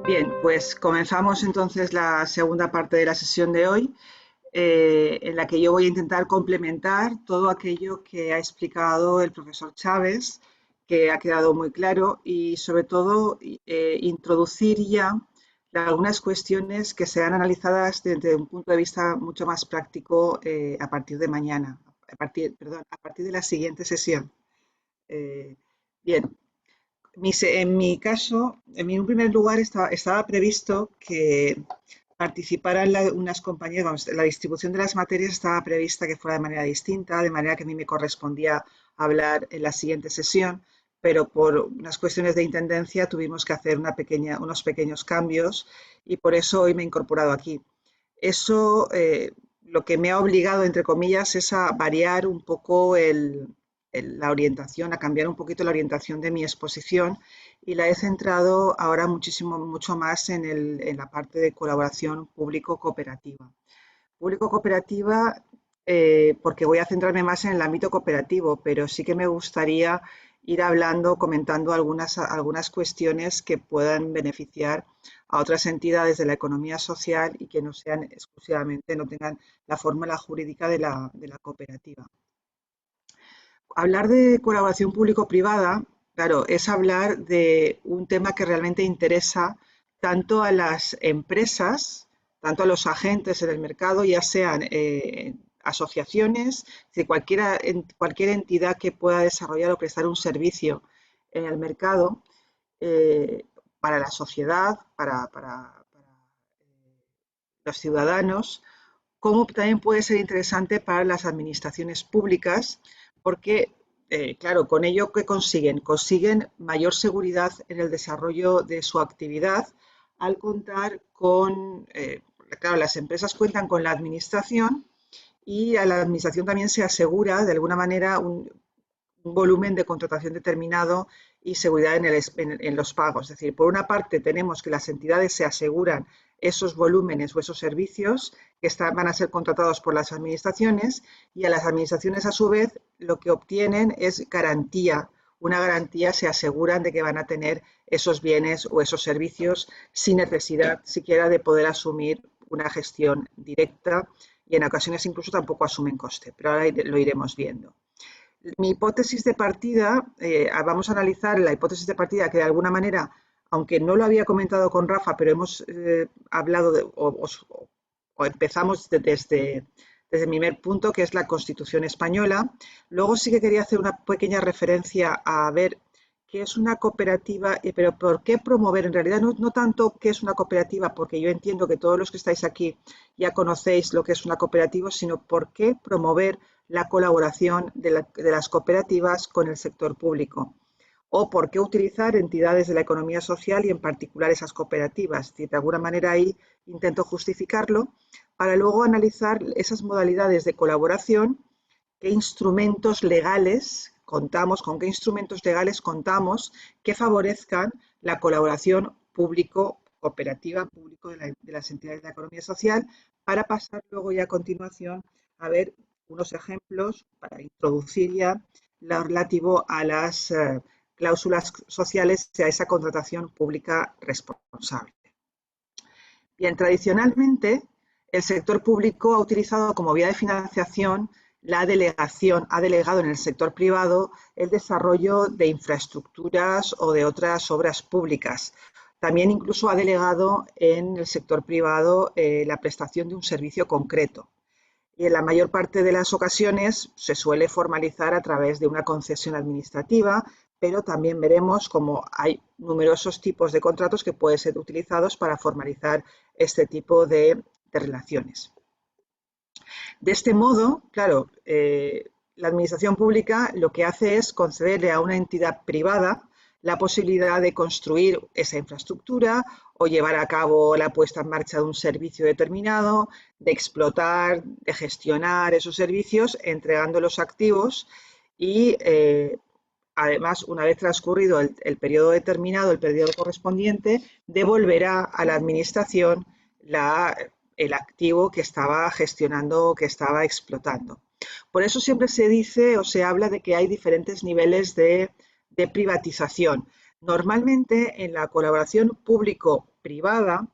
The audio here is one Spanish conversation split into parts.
Bien, pues comenzamos entonces la segunda parte de la sesión de hoy, en la que yo voy a intentar complementar todo aquello que ha explicado el profesor Chávez, que ha quedado muy claro, y sobre todo introducir ya algunas cuestiones que sean analizadas desde un punto de vista mucho más práctico a partir de mañana, a partir de la siguiente sesión. Eh, Bien, en mi caso, en un primer lugar estaba previsto que participaran unas compañías, vamos, la distribución de las materias estaba prevista que fuera de manera distinta, de manera que a mí me correspondía hablar en la siguiente sesión, pero por unas cuestiones de intendencia tuvimos que hacer unos pequeños cambios y por eso hoy me he incorporado aquí. Eso lo que me ha obligado, entre comillas, es a variar un poco la orientación, a cambiar un poquito la orientación de mi exposición y la he centrado ahora mucho más en la parte de colaboración público-cooperativa. Público-cooperativa porque voy a centrarme más en el ámbito cooperativo, pero sí que me gustaría ir hablando, comentando algunas cuestiones que puedan beneficiar a otras entidades de la economía social y que no sean exclusivamente, no tengan la fórmula jurídica de la cooperativa. Hablar de colaboración público-privada, claro, es hablar de un tema que realmente interesa tanto a las empresas, tanto a los agentes en el mercado, ya sean asociaciones, de cualquier entidad que pueda desarrollar o prestar un servicio en el mercado eh, para la sociedad, para los ciudadanos, como también puede ser interesante para las administraciones públicas, porque, claro, con ello, ¿qué consiguen? Consiguen mayor seguridad en el desarrollo de su actividad al contar claro, las empresas cuentan con la administración y a la administración también se asegura, de alguna manera, un volumen de contratación determinado y seguridad en los pagos. Es decir, por una parte tenemos que las entidades se aseguran esos volúmenes o esos servicios que van a ser contratados por las administraciones y a las administraciones a su vez lo que obtienen es garantía. Una garantía se aseguran de que van a tener esos bienes o esos servicios sin necesidad siquiera de poder asumir una gestión directa y en ocasiones incluso tampoco asumen coste, pero ahora lo iremos viendo. Mi hipótesis de partida, vamos a analizar la hipótesis de partida que de alguna manera, aunque no lo había comentado con Rafa, pero hemos hablado o empezamos desde mi primer punto, que es la Constitución española. Luego sí que quería hacer una pequeña referencia a ver qué es una cooperativa, pero por qué promover, en realidad no tanto qué es una cooperativa, porque yo entiendo que todos los que estáis aquí ya conocéis lo que es una cooperativa, sino por qué promover la colaboración de las cooperativas con el sector público o por qué utilizar entidades de la economía social y en particular esas cooperativas. De alguna manera ahí intento justificarlo para luego analizar esas modalidades de colaboración, qué instrumentos legales contamos, con qué instrumentos legales contamos que favorezcan la colaboración público-cooperativa, público de las entidades de la economía social, para pasar luego ya a continuación a ver unos ejemplos para introducir ya lo relativo a las cláusulas sociales y a esa contratación pública responsable. Bien, tradicionalmente el sector público ha utilizado como vía de financiación la delegación, ha delegado en el sector privado el desarrollo de infraestructuras o de otras obras públicas. También incluso ha delegado en el sector privado la prestación de un servicio concreto. Y en la mayor parte de las ocasiones se suele formalizar a través de una concesión administrativa, pero también veremos cómo hay numerosos tipos de contratos que pueden ser utilizados para formalizar este tipo de relaciones. De este modo, claro, la administración pública lo que hace es concederle a una entidad privada la posibilidad de construir esa infraestructura o llevar a cabo la puesta en marcha de un servicio determinado, de explotar, de gestionar esos servicios, entregando los activos y además, una vez transcurrido el periodo determinado, el periodo correspondiente, devolverá a la administración el activo que estaba gestionando, que estaba explotando. Por eso siempre se dice o se habla de que hay diferentes niveles de privatización. Normalmente en la colaboración público privada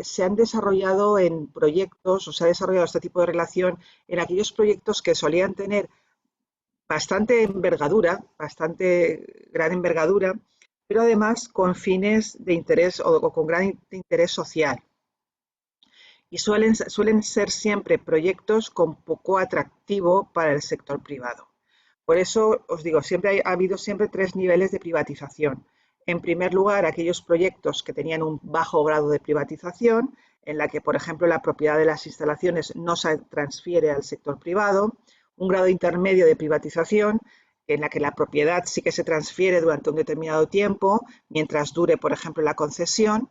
se han desarrollado en proyectos, o se ha desarrollado este tipo de relación en aquellos proyectos que solían tener bastante envergadura, bastante gran envergadura, pero además con fines de interés o con gran interés social. Y suelen ser siempre proyectos con poco atractivo para el sector privado. Por eso os digo, ha habido siempre tres niveles de privatización. En primer lugar, aquellos proyectos que tenían un bajo grado de privatización, en la que, por ejemplo, la propiedad de las instalaciones no se transfiere al sector privado. Un grado intermedio de privatización, en la que la propiedad sí que se transfiere durante un determinado tiempo, mientras dure, por ejemplo, la concesión.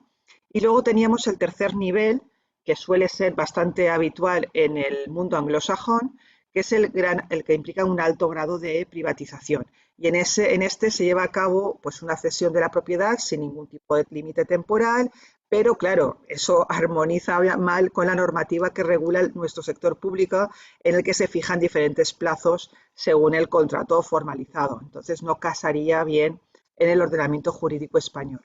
Y luego teníamos el tercer nivel, que suele ser bastante habitual en el mundo anglosajón, que es el que implica un alto grado de privatización. Y en este se lleva a cabo pues, una cesión de la propiedad sin ningún tipo de límite temporal, pero claro, eso armoniza mal con la normativa que regula nuestro sector público, en el que se fijan diferentes plazos según el contrato formalizado. Entonces no casaría bien en el ordenamiento jurídico español.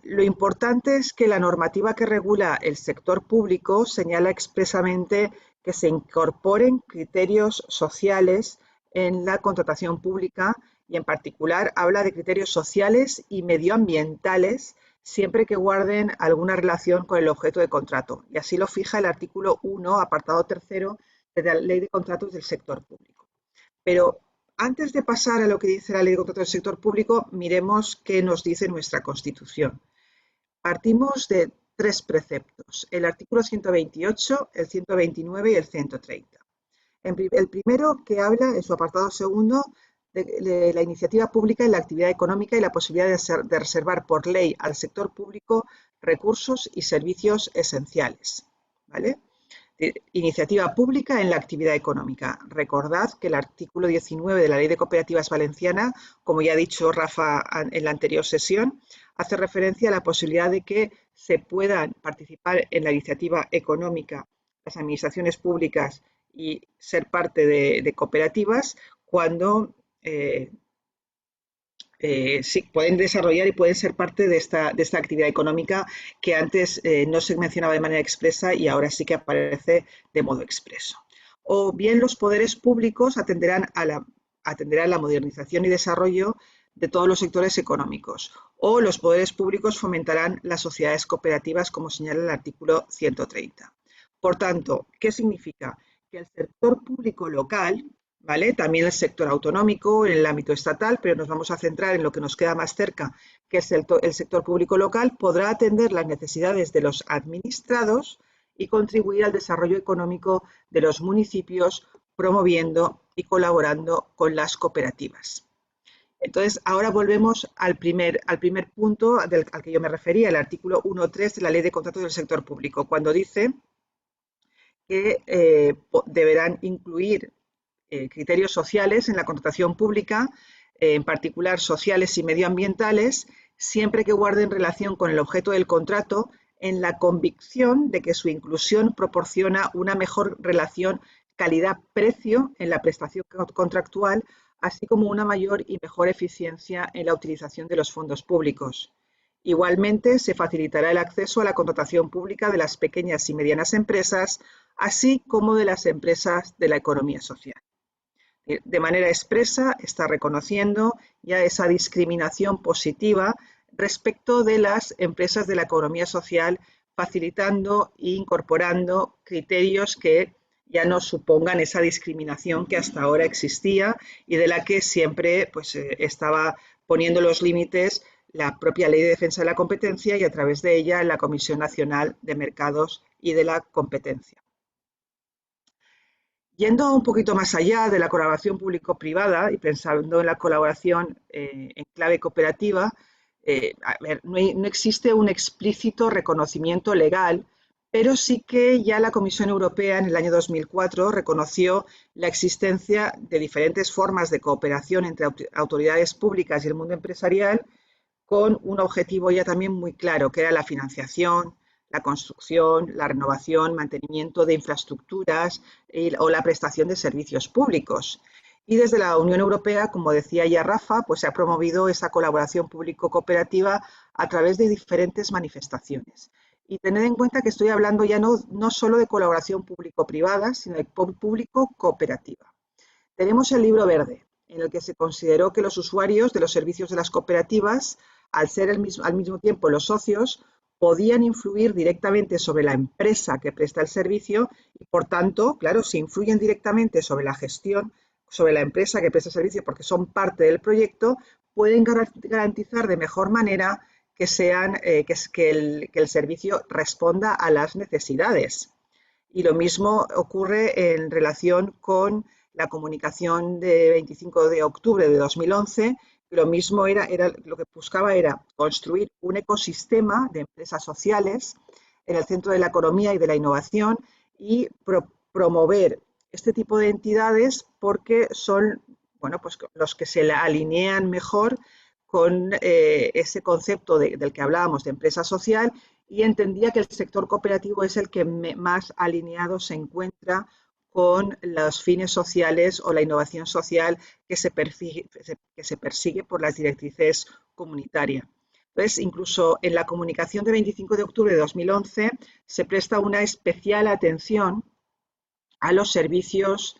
Lo importante es que la normativa que regula el sector público señala expresamente que se incorporen criterios sociales en la contratación pública y en particular habla de criterios sociales y medioambientales siempre que guarden alguna relación con el objeto de contrato. Y así lo fija el artículo 1, apartado 3 de la Ley de Contratos del Sector Público. Pero antes de pasar a lo que dice la Ley de Contratos del Sector Público, miremos qué nos dice nuestra Constitución. Partimos de tres preceptos, el artículo 128, el 129 y el 130. El primero que habla, en su apartado segundo, de la iniciativa pública en la actividad económica y la posibilidad de reservar por ley al sector público recursos y servicios esenciales. ¿Vale? Iniciativa pública en la actividad económica. Recordad que el artículo 19 de la Ley de Cooperativas Valenciana, como ya ha dicho Rafa en la anterior sesión, hace referencia a la posibilidad de que se puedan participar en la iniciativa económica las administraciones públicas y ser parte de cooperativas cuando sí, pueden desarrollar y pueden ser parte de esta actividad económica que antes no se mencionaba de manera expresa y ahora sí que aparece de modo expreso. O bien los poderes públicos atenderán a la modernización y desarrollo de todos los sectores económicos, o los poderes públicos fomentarán las sociedades cooperativas, como señala el artículo 130. Por tanto, ¿qué significa? Que el sector público local, ¿vale? También el sector autonómico en el ámbito estatal, pero nos vamos a centrar en lo que nos queda más cerca, que es el sector público local, podrá atender las necesidades de los administrados y contribuir al desarrollo económico de los municipios, promoviendo y colaborando con las cooperativas. Entonces, ahora volvemos al primer punto al que yo me refería, el artículo 1.3 de la Ley de Contratos del Sector Público, cuando dice que deberán incluir criterios sociales en la contratación pública, en particular sociales y medioambientales, siempre que guarden relación con el objeto del contrato, en la convicción de que su inclusión proporciona una mejor relación calidad-precio en la prestación contractual, así como una mayor y mejor eficiencia en la utilización de los fondos públicos. Igualmente, se facilitará el acceso a la contratación pública de las pequeñas y medianas empresas, así como de las empresas de la economía social. De manera expresa está reconociendo ya esa discriminación positiva respecto de las empresas de la economía social, facilitando e incorporando criterios que ya no supongan esa discriminación que hasta ahora existía y de la que siempre pues, estaba poniendo los límites la propia Ley de Defensa de la Competencia y a través de ella la Comisión Nacional de Mercados y de la Competencia. Yendo un poquito más allá de la colaboración público-privada y pensando en la colaboración en clave cooperativa, no existe un explícito reconocimiento legal, pero sí que ya la Comisión Europea en el año 2004 reconoció la existencia de diferentes formas de cooperación entre autoridades públicas y el mundo empresarial con un objetivo ya también muy claro, que era la financiación, la construcción, la renovación, mantenimiento de infraestructuras o la prestación de servicios públicos. Y desde la Unión Europea, como decía ya Rafa, pues se ha promovido esa colaboración público-cooperativa a través de diferentes manifestaciones. Y tened en cuenta que estoy hablando ya no solo de colaboración público-privada, sino de público-cooperativa. Tenemos el Libro Verde, en el que se consideró que los usuarios de los servicios de las cooperativas, al ser al mismo tiempo los socios, podían influir directamente sobre la empresa que presta el servicio y, por tanto, claro, si influyen directamente sobre la gestión, sobre la empresa que presta el servicio porque son parte del proyecto, pueden garantizar de mejor manera que el servicio responda a las necesidades. Y lo mismo ocurre en relación con la comunicación de 25 de octubre de 2011. Lo mismo lo que buscaba era construir un ecosistema de empresas sociales en el centro de la economía y de la innovación y promover este tipo de entidades porque son, bueno, pues los que se alinean mejor con ese concepto del que hablábamos de empresa social, y entendía que el sector cooperativo es el que más alineado se encuentra con los fines sociales o la innovación social que se persigue por las directrices comunitarias. Entonces, incluso en la comunicación de 25 de octubre de 2011 se presta una especial atención a los servicios,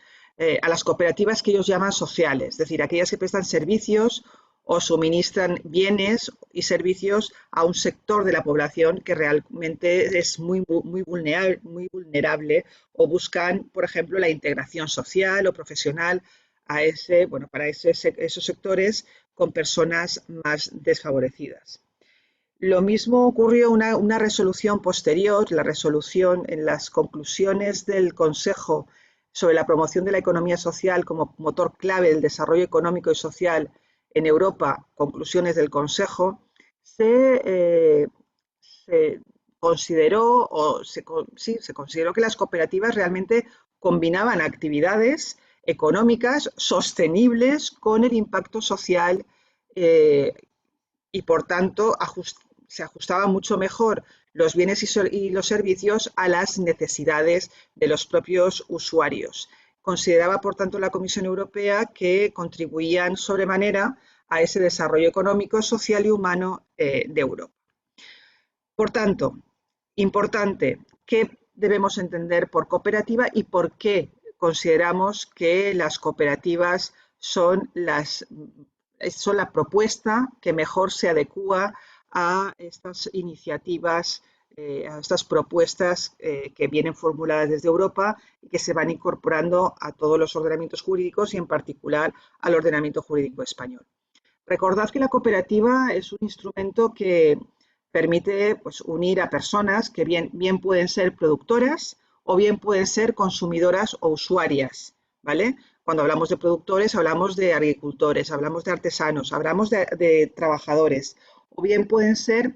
a las cooperativas que ellos llaman sociales, es decir, aquellas que prestan servicios o suministran bienes y servicios a un sector de la población que realmente es muy vulnerable o buscan, por ejemplo, la integración social o profesional para esos sectores con personas más desfavorecidas. Lo mismo ocurrió una resolución posterior, la resolución en las conclusiones del Consejo sobre la promoción de la economía social como motor clave del desarrollo económico y social en Europa, conclusiones del Consejo, se consideró se consideró que las cooperativas realmente combinaban actividades económicas sostenibles con el impacto social y, por tanto, se ajustaban mucho mejor los bienes y los servicios a las necesidades de los propios usuarios. Consideraba, por tanto, la Comisión Europea que contribuían sobremanera a ese desarrollo económico, social y humano de Europa. Por tanto, importante, ¿qué debemos entender por cooperativa y por qué consideramos que las cooperativas son la propuesta que mejor se adecúa a estas iniciativas, a estas propuestas que vienen formuladas desde Europa y que se van incorporando a todos los ordenamientos jurídicos y en particular al ordenamiento jurídico español? Recordad que la cooperativa es un instrumento que permite, pues, unir a personas que bien pueden ser productoras o bien pueden ser consumidoras o usuarias, ¿vale? Cuando hablamos de productores hablamos de agricultores, hablamos de artesanos, hablamos de trabajadores, o bien pueden ser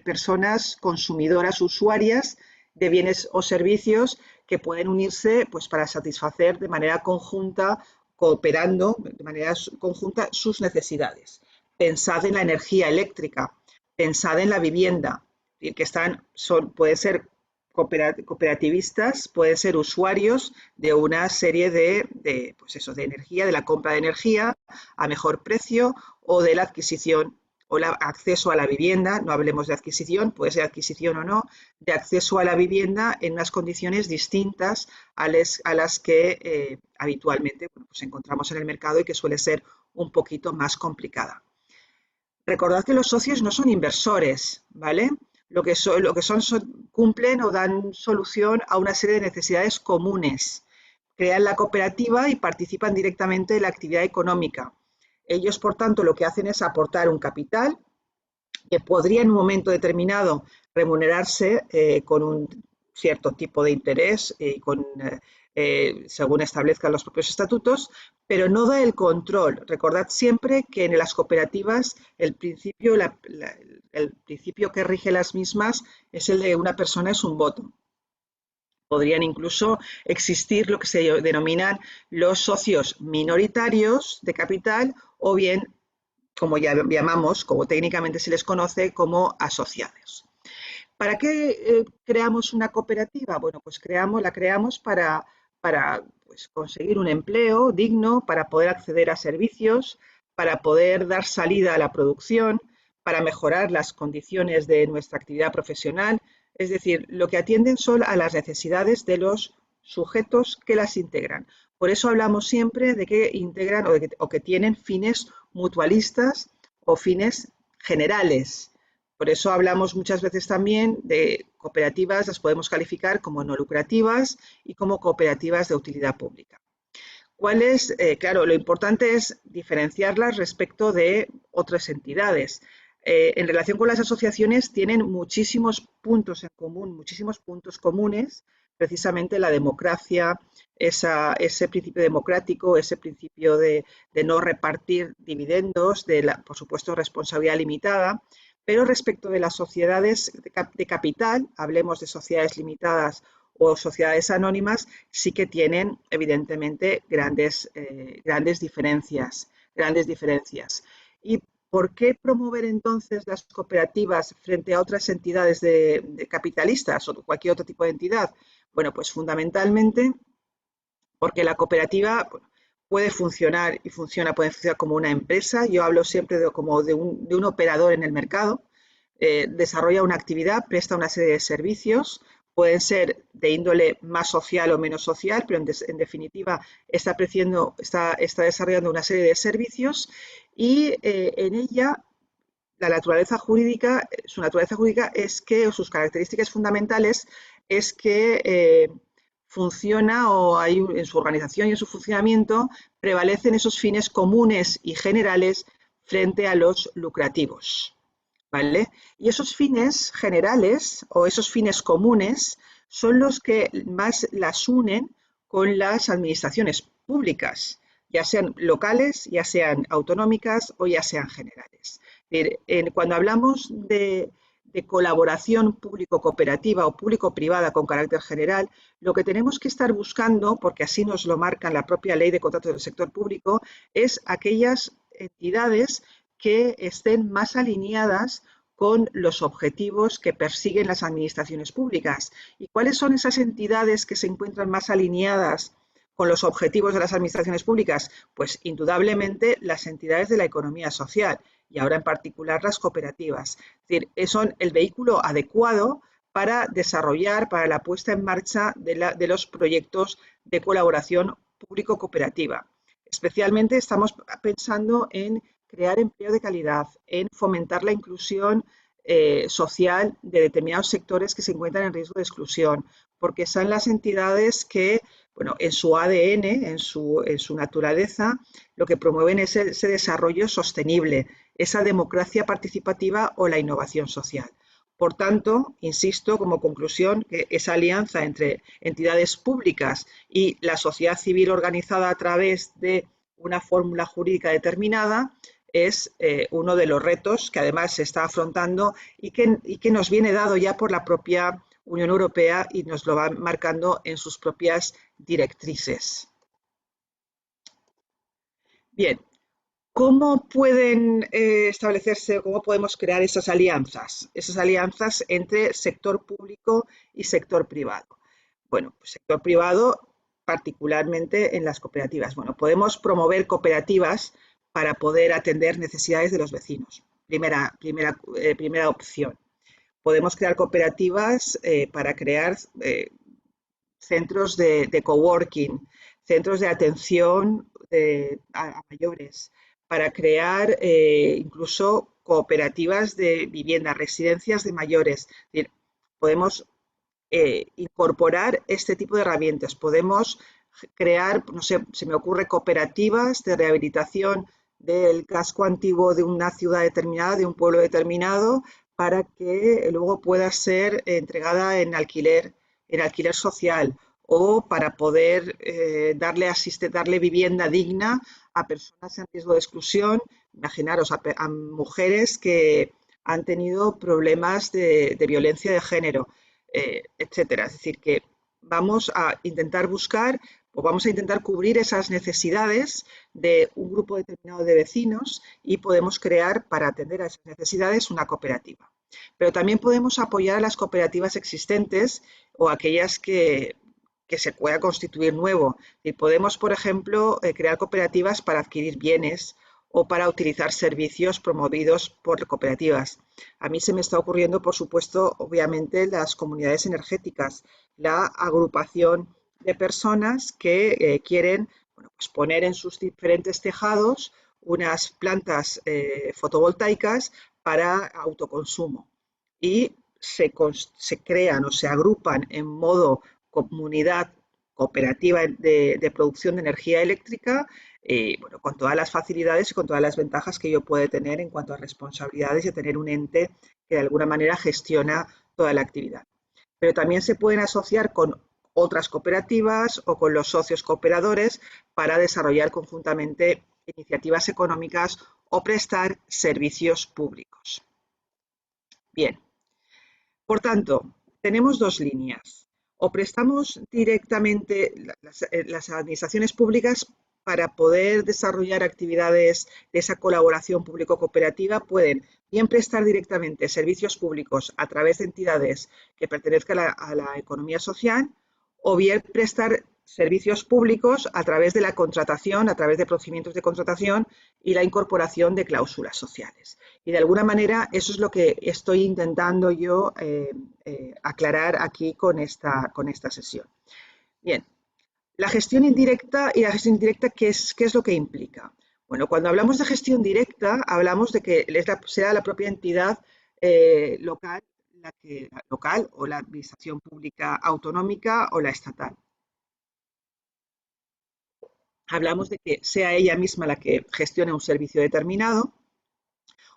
personas consumidoras, usuarias de bienes o servicios que pueden unirse, pues, para satisfacer de manera conjunta, cooperando de manera conjunta sus necesidades. Pensad en la energía eléctrica, pensad en la vivienda, que pueden ser cooperativistas, pueden ser usuarios de una serie de energía, de la compra de energía a mejor precio o de la adquisición o el acceso a la vivienda. No hablemos de adquisición, puede ser adquisición o no, de acceso a la vivienda en unas condiciones distintas a las que habitualmente pues encontramos en el mercado y que suele ser un poquito más complicada. Recordad que los socios no son inversores, ¿vale? Lo que cumplen o dan solución a una serie de necesidades comunes. Crean la cooperativa y participan directamente en la actividad económica. Ellos, por tanto, lo que hacen es aportar un capital que podría en un momento determinado remunerarse con un cierto tipo de interés según establezcan los propios estatutos, pero no da el control. Recordad siempre que en las cooperativas el principio que rige las mismas es el de una persona es un voto. Podrían incluso existir lo que se denominan los socios minoritarios de capital o bien, como ya llamamos, como técnicamente se les conoce, como asociados. ¿Para qué creamos una cooperativa? Bueno, pues la creamos para pues, conseguir un empleo digno, para poder acceder a servicios, para poder dar salida a la producción, para mejorar las condiciones de nuestra actividad profesional. Es decir, lo que atienden son a las necesidades de los sujetos que las integran. Por eso hablamos siempre de que integran o que tienen fines mutualistas o fines generales. Por eso hablamos muchas veces también de cooperativas, las podemos calificar como no lucrativas y como cooperativas de utilidad pública. Claro, lo importante es diferenciarlas respecto de otras entidades. En relación con las asociaciones, tienen muchísimos puntos en común, muchísimos puntos comunes, precisamente la democracia, ese principio democrático, ese principio de no repartir dividendos, por supuesto, responsabilidad limitada. Pero respecto de las sociedades de capital, hablemos de sociedades limitadas o sociedades anónimas, sí que tienen evidentemente grandes diferencias. ¿Y por qué promover entonces las cooperativas frente a otras entidades de capitalistas o cualquier otro tipo de entidad? Bueno, pues fundamentalmente porque la cooperativa puede funcionar puede funcionar como una empresa. Yo hablo siempre como de un operador en el mercado. Desarrolla una actividad, presta una serie de servicios, pueden ser de índole más social o menos social, pero en definitiva está desarrollando una serie de servicios y en ella su naturaleza jurídica es que, o sus características fundamentales, es que funciona en su organización y en su funcionamiento prevalecen esos fines comunes y generales frente a los lucrativos. ¿Vale? Y esos fines generales o esos fines comunes son los que más las unen con las administraciones públicas, ya sean locales, ya sean autonómicas o ya sean generales. Cuando hablamos de colaboración público-cooperativa o público-privada con carácter general, lo que tenemos que estar buscando, porque así nos lo marca la propia Ley de Contratos del Sector Público, es aquellas entidades que estén más alineadas con los objetivos que persiguen las administraciones públicas. ¿Y cuáles son esas entidades que se encuentran más alineadas con los objetivos de las administraciones públicas? Pues indudablemente las entidades de la economía social y ahora en particular las cooperativas. Es decir, son el vehículo adecuado para desarrollar, para la puesta en marcha de los proyectos de colaboración público-cooperativa. Especialmente estamos pensando en crear empleo de calidad, en fomentar la inclusión social de determinados sectores que se encuentran en riesgo de exclusión, porque son las entidades que, bueno, en su ADN, en su naturaleza, lo que promueven es ese desarrollo sostenible, esa democracia participativa o la innovación social. Por tanto, insisto como conclusión que esa alianza entre entidades públicas y la sociedad civil organizada a través de una fórmula jurídica determinada es uno de los retos que además se está afrontando y que nos viene dado ya por la propia Unión Europea y nos lo va marcando en sus propias directrices. Bien, ¿cómo pueden establecerse, cómo podemos crear esas alianzas? Esas alianzas entre sector público y sector privado. Bueno, pues sector privado, particularmente en las cooperativas. Bueno, podemos promover cooperativas para poder atender necesidades de los vecinos. Primera opción. Podemos crear cooperativas para crear centros de coworking, centros de atención a mayores, para crear incluso cooperativas de vivienda, residencias de mayores. Es decir, podemos incorporar este tipo de herramientas. Podemos crear, no sé, se me ocurre cooperativas de rehabilitación del casco antiguo de una ciudad determinada, de un pueblo determinado, para que luego pueda ser entregada en alquiler social o para poder darle vivienda digna a personas en riesgo de exclusión. Imaginaros a mujeres que han tenido problemas de violencia de género, etcétera. Es decir, que vamos a intentar buscar o vamos a intentar cubrir esas necesidades de un grupo determinado de vecinos y podemos crear, para atender a esas necesidades, una cooperativa. Pero también podemos apoyar a las cooperativas existentes o aquellas que que se pueda constituir nuevo. Y podemos, por ejemplo, crear cooperativas para adquirir bienes o para utilizar servicios promovidos por cooperativas. A mí se me está ocurriendo, por supuesto, obviamente, las comunidades energéticas, la agrupación de personas que quieren, bueno, pues poner en sus diferentes tejados unas plantas fotovoltaicas para autoconsumo y se crean o se agrupan en modo comunidad cooperativa de producción de energía eléctrica, bueno, con todas las facilidades y con todas las ventajas que ello puede tener en cuanto a responsabilidades y a tener un ente que de alguna manera gestiona toda la actividad. Pero también se pueden asociar con otras cooperativas o con los socios cooperadores para desarrollar conjuntamente iniciativas económicas o prestar servicios públicos. Bien, por tanto, tenemos dos líneas. O prestamos directamente, las administraciones públicas, para poder desarrollar actividades de esa colaboración público-cooperativa, pueden bien prestar directamente servicios públicos a través de entidades que pertenezcan a la economía social, o bien prestar servicios públicos a través de la contratación, a través de procedimientos de contratación y la incorporación de cláusulas sociales. Y de alguna manera eso es lo que estoy intentando yo aclarar aquí con esta sesión. Bien, la gestión indirecta y la gestión indirecta, ¿qué es lo que implica? Bueno, cuando hablamos de gestión directa, hablamos de que será la propia entidad local, local o la administración pública autonómica o la estatal. Hablamos de que sea ella misma la que gestione un servicio determinado,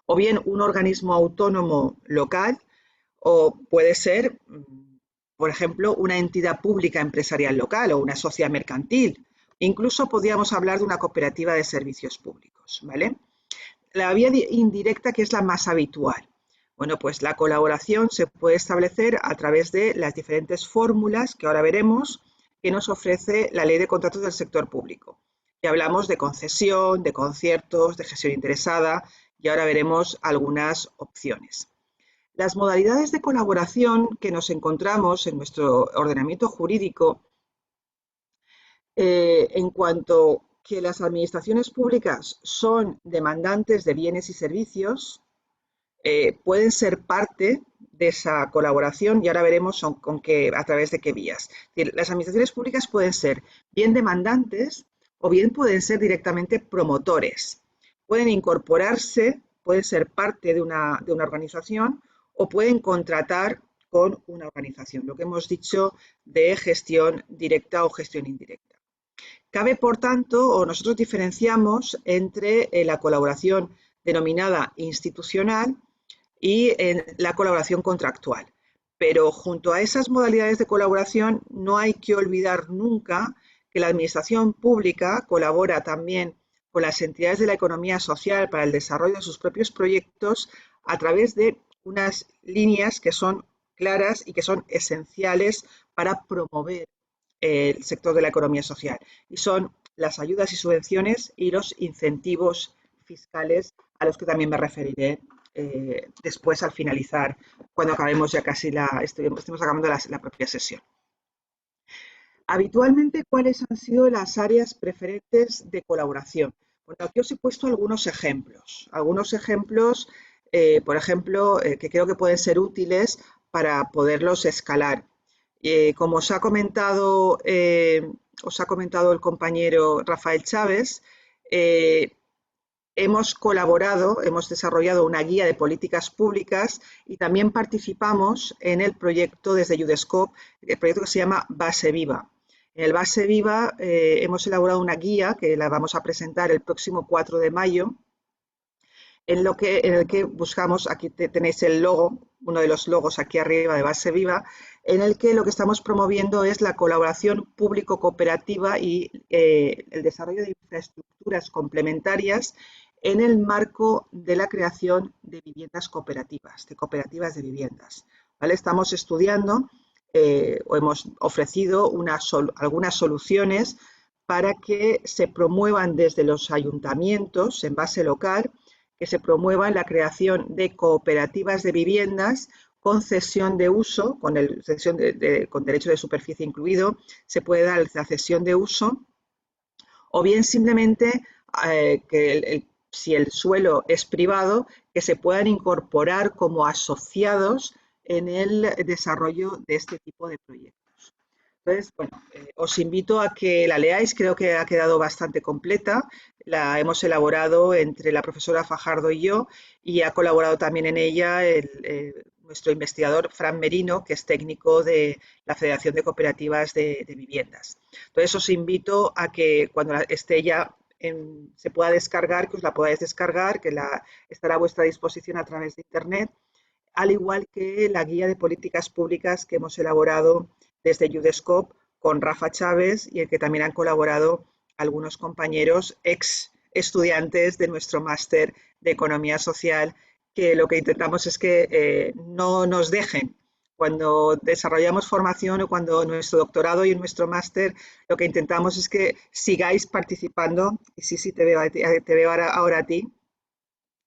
o bien un organismo autónomo local, o puede ser, por ejemplo, una entidad pública empresarial local o una sociedad mercantil. Incluso podríamos hablar de una cooperativa de servicios públicos, ¿vale? La vía indirecta, que es la más habitual. Bueno, pues la colaboración se puede establecer a través de las diferentes fórmulas que ahora veremos que nos ofrece la Ley de Contratos del Sector Público. Ya hablamos de concesión, de conciertos, de gestión interesada y ahora veremos algunas opciones. Las modalidades de colaboración que nos encontramos en nuestro ordenamiento jurídico, en cuanto que las administraciones públicas son demandantes de bienes y servicios, pueden ser parte de esa colaboración y ahora veremos a través de qué vías. Las administraciones públicas pueden ser bien demandantes o bien pueden ser directamente promotores. Pueden incorporarse, pueden ser parte de una organización o pueden contratar con una organización, lo que hemos dicho de gestión directa o gestión indirecta. Cabe, por tanto, o nosotros diferenciamos entre la colaboración denominada institucional y la colaboración contractual. Pero junto a esas modalidades de colaboración no hay que olvidar nunca que la administración pública colabora también con las entidades de la economía social para el desarrollo de sus propios proyectos a través de unas líneas que son claras y que son esenciales para promover el sector de la economía social. Y son las ayudas y subvenciones y los incentivos fiscales, a los que también me referiré después al finalizar, cuando acabemos ya casi estemos acabando la propia sesión. Habitualmente, ¿cuáles han sido las áreas preferentes de colaboración? Bueno, aquí os he puesto algunos ejemplos, por ejemplo, que creo que pueden ser útiles para poderlos escalar. Como os ha comentado el compañero Rafael Chávez, hemos colaborado, hemos desarrollado una guía de políticas públicas y también participamos en el proyecto desde Udescope, el proyecto que se llama Base Viva. En el Base Viva hemos elaborado una guía que la vamos a presentar el próximo 4 de mayo, en el que buscamos, aquí tenéis el logo, uno de los logos aquí arriba de Base Viva, en el que lo que estamos promoviendo es la colaboración público-cooperativa y el desarrollo de infraestructuras complementarias en el marco de la creación de viviendas cooperativas, de cooperativas de viviendas. ¿Vale? Estamos estudiando o hemos ofrecido algunas soluciones para que se promuevan desde los ayuntamientos en base local, que se promueva la creación de cooperativas de viviendas cesión de uso, con derecho de superficie incluido, se puede dar la cesión de uso, o bien simplemente si el suelo es privado, que se puedan incorporar como asociados en el desarrollo de este tipo de proyectos. Entonces, bueno, os invito a que la leáis, creo que ha quedado bastante completa, la hemos elaborado entre la profesora Fajardo y yo, y ha colaborado también en ella nuestro investigador Fran Merino, que es técnico de la Federación de Cooperativas de Viviendas. Entonces, os invito a que cuando esté ya se pueda descargar, que os la podáis descargar, que estará a vuestra disposición a través de Internet, al igual que la guía de políticas públicas que hemos elaborado desde Udescope con Rafa Chávez y en que también han colaborado algunos compañeros ex estudiantes de nuestro máster de Economía Social, que lo que intentamos es que no nos dejen. Cuando desarrollamos formación o cuando nuestro doctorado y nuestro máster, lo que intentamos es que sigáis participando. Y sí, te veo ahora a ti,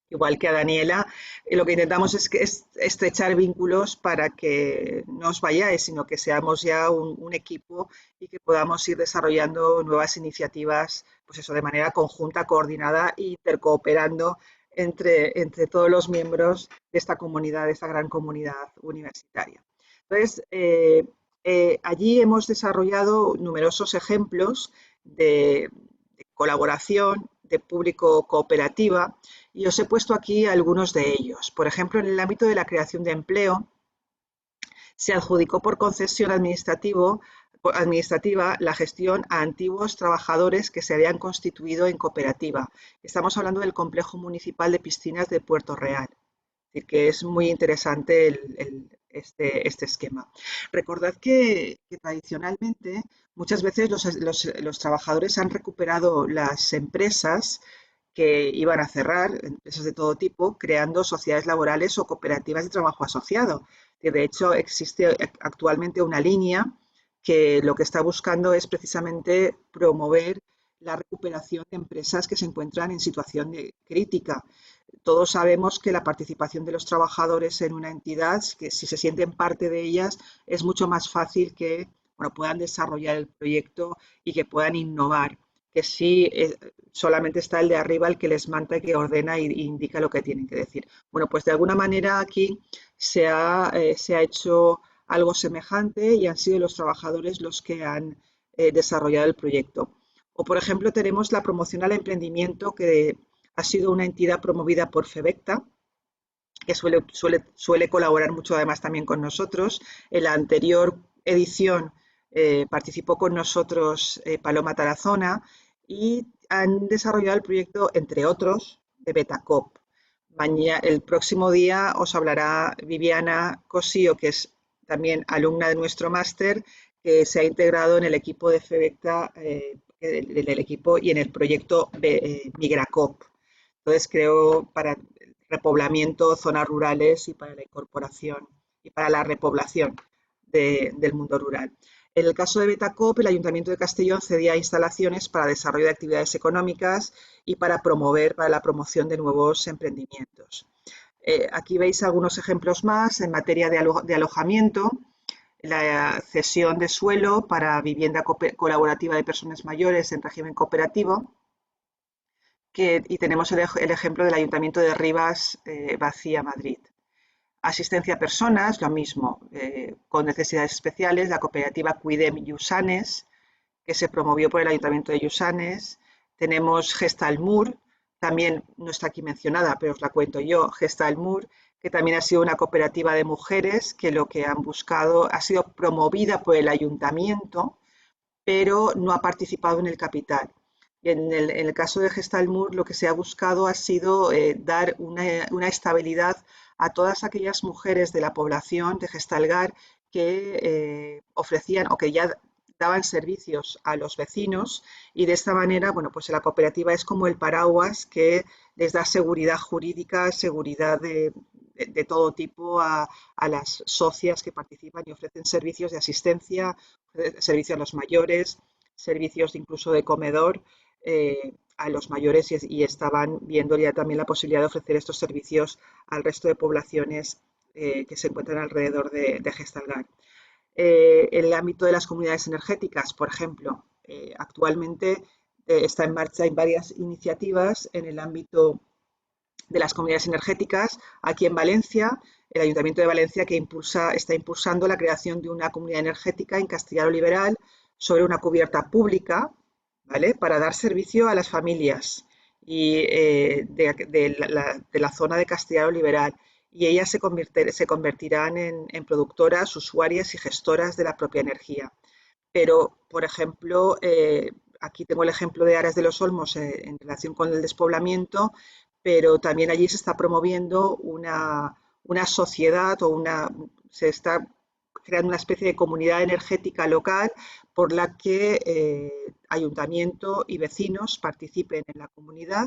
igual que a Daniela, lo que intentamos es estrechar vínculos para que no os vayáis, sino que seamos ya un equipo y que podamos ir desarrollando nuevas iniciativas, pues eso, de manera conjunta, coordinada e intercooperando entre todos los miembros de esta comunidad, de esta gran comunidad universitaria. Entonces, allí hemos desarrollado numerosos ejemplos de colaboración, de público cooperativa, y os he puesto aquí algunos de ellos. Por ejemplo, en el ámbito de la creación de empleo, se adjudicó por concesión administrativa la gestión a antiguos trabajadores que se habían constituido en cooperativa. Estamos hablando del complejo municipal de piscinas de Puerto Real. Es decir, que es muy interesante este esquema. Recordad que tradicionalmente muchas veces los trabajadores han recuperado las empresas que iban a cerrar, empresas de todo tipo, creando sociedades laborales o cooperativas de trabajo asociado. De hecho, existe actualmente una línea que lo que está buscando es precisamente promover la recuperación de empresas que se encuentran en situación de crítica. Todos sabemos que la participación de los trabajadores en una entidad, que si se sienten parte de ellas, es mucho más fácil que puedan desarrollar el proyecto y que puedan innovar, que si solamente está el de arriba el que les manda y que ordena e indica lo que tienen que decir. Bueno, pues de alguna manera aquí se ha hecho algo semejante y han sido los trabajadores los que han desarrollado el proyecto. O, por ejemplo, tenemos la promoción al emprendimiento, que ha sido una entidad promovida por FEVECTA, que suele colaborar mucho además también con nosotros. En la anterior edición participó con nosotros Paloma Tarazona y han desarrollado el proyecto, entre otros, de Betacop. El próximo día os hablará Viviana Cosío, que es también alumna de nuestro máster, que se ha integrado en el equipo de FEVECTA, del equipo y en el proyecto Migracop. Entonces, creo para repoblamiento, zonas rurales y para la incorporación y para la repoblación del mundo rural. En el caso de Betacop, el Ayuntamiento de Castellón cedía instalaciones para desarrollo de actividades económicas y para la promoción de nuevos emprendimientos. Aquí veis algunos ejemplos más en materia de alojamiento, la cesión de suelo para vivienda colaborativa de personas mayores en régimen cooperativo, y tenemos el ejemplo del Ayuntamiento de Rivas, Vacía, Madrid. Asistencia a personas, lo mismo, con necesidades especiales, la cooperativa Cuidem Lluçanès, que se promovió por el Ayuntamiento de Lluçanès. Tenemos Gestalmur, también no está aquí mencionada, pero os la cuento yo, Gestalmur, que también ha sido una cooperativa de mujeres que lo que han buscado ha sido promovida por el Ayuntamiento, pero no ha participado en el capital. Y en el caso de Gestalmur, lo que se ha buscado ha sido dar una estabilidad a todas aquellas mujeres de la población de Gestalgar que ofrecían o que ya daban servicios a los vecinos, y de esta manera, bueno, pues la cooperativa es como el paraguas que les da seguridad jurídica, seguridad de todo tipo a las socias que participan y ofrecen servicios de asistencia, servicios a los mayores, servicios incluso de comedor a los mayores, y estaban viendo ya también la posibilidad de ofrecer estos servicios al resto de poblaciones que se encuentran alrededor de Gestalgar. En el ámbito de las comunidades energéticas, por ejemplo, actualmente está en marcha hay varias iniciativas en el ámbito de las comunidades energéticas. Aquí en Valencia, el Ayuntamiento de Valencia que está impulsando la creación de una comunidad energética en Castellar Liberal sobre una cubierta pública, ¿vale? Para dar servicio a las familias y, de la zona de Castellar Liberal. Y ellas se convertirán en productoras, usuarias y gestoras de la propia energía. Pero, por ejemplo, aquí tengo el ejemplo de Aras de los Olmos en relación con el despoblamiento, pero también allí se está promoviendo una sociedad se está creando una especie de comunidad energética local por la que ayuntamiento y vecinos participen en la comunidad.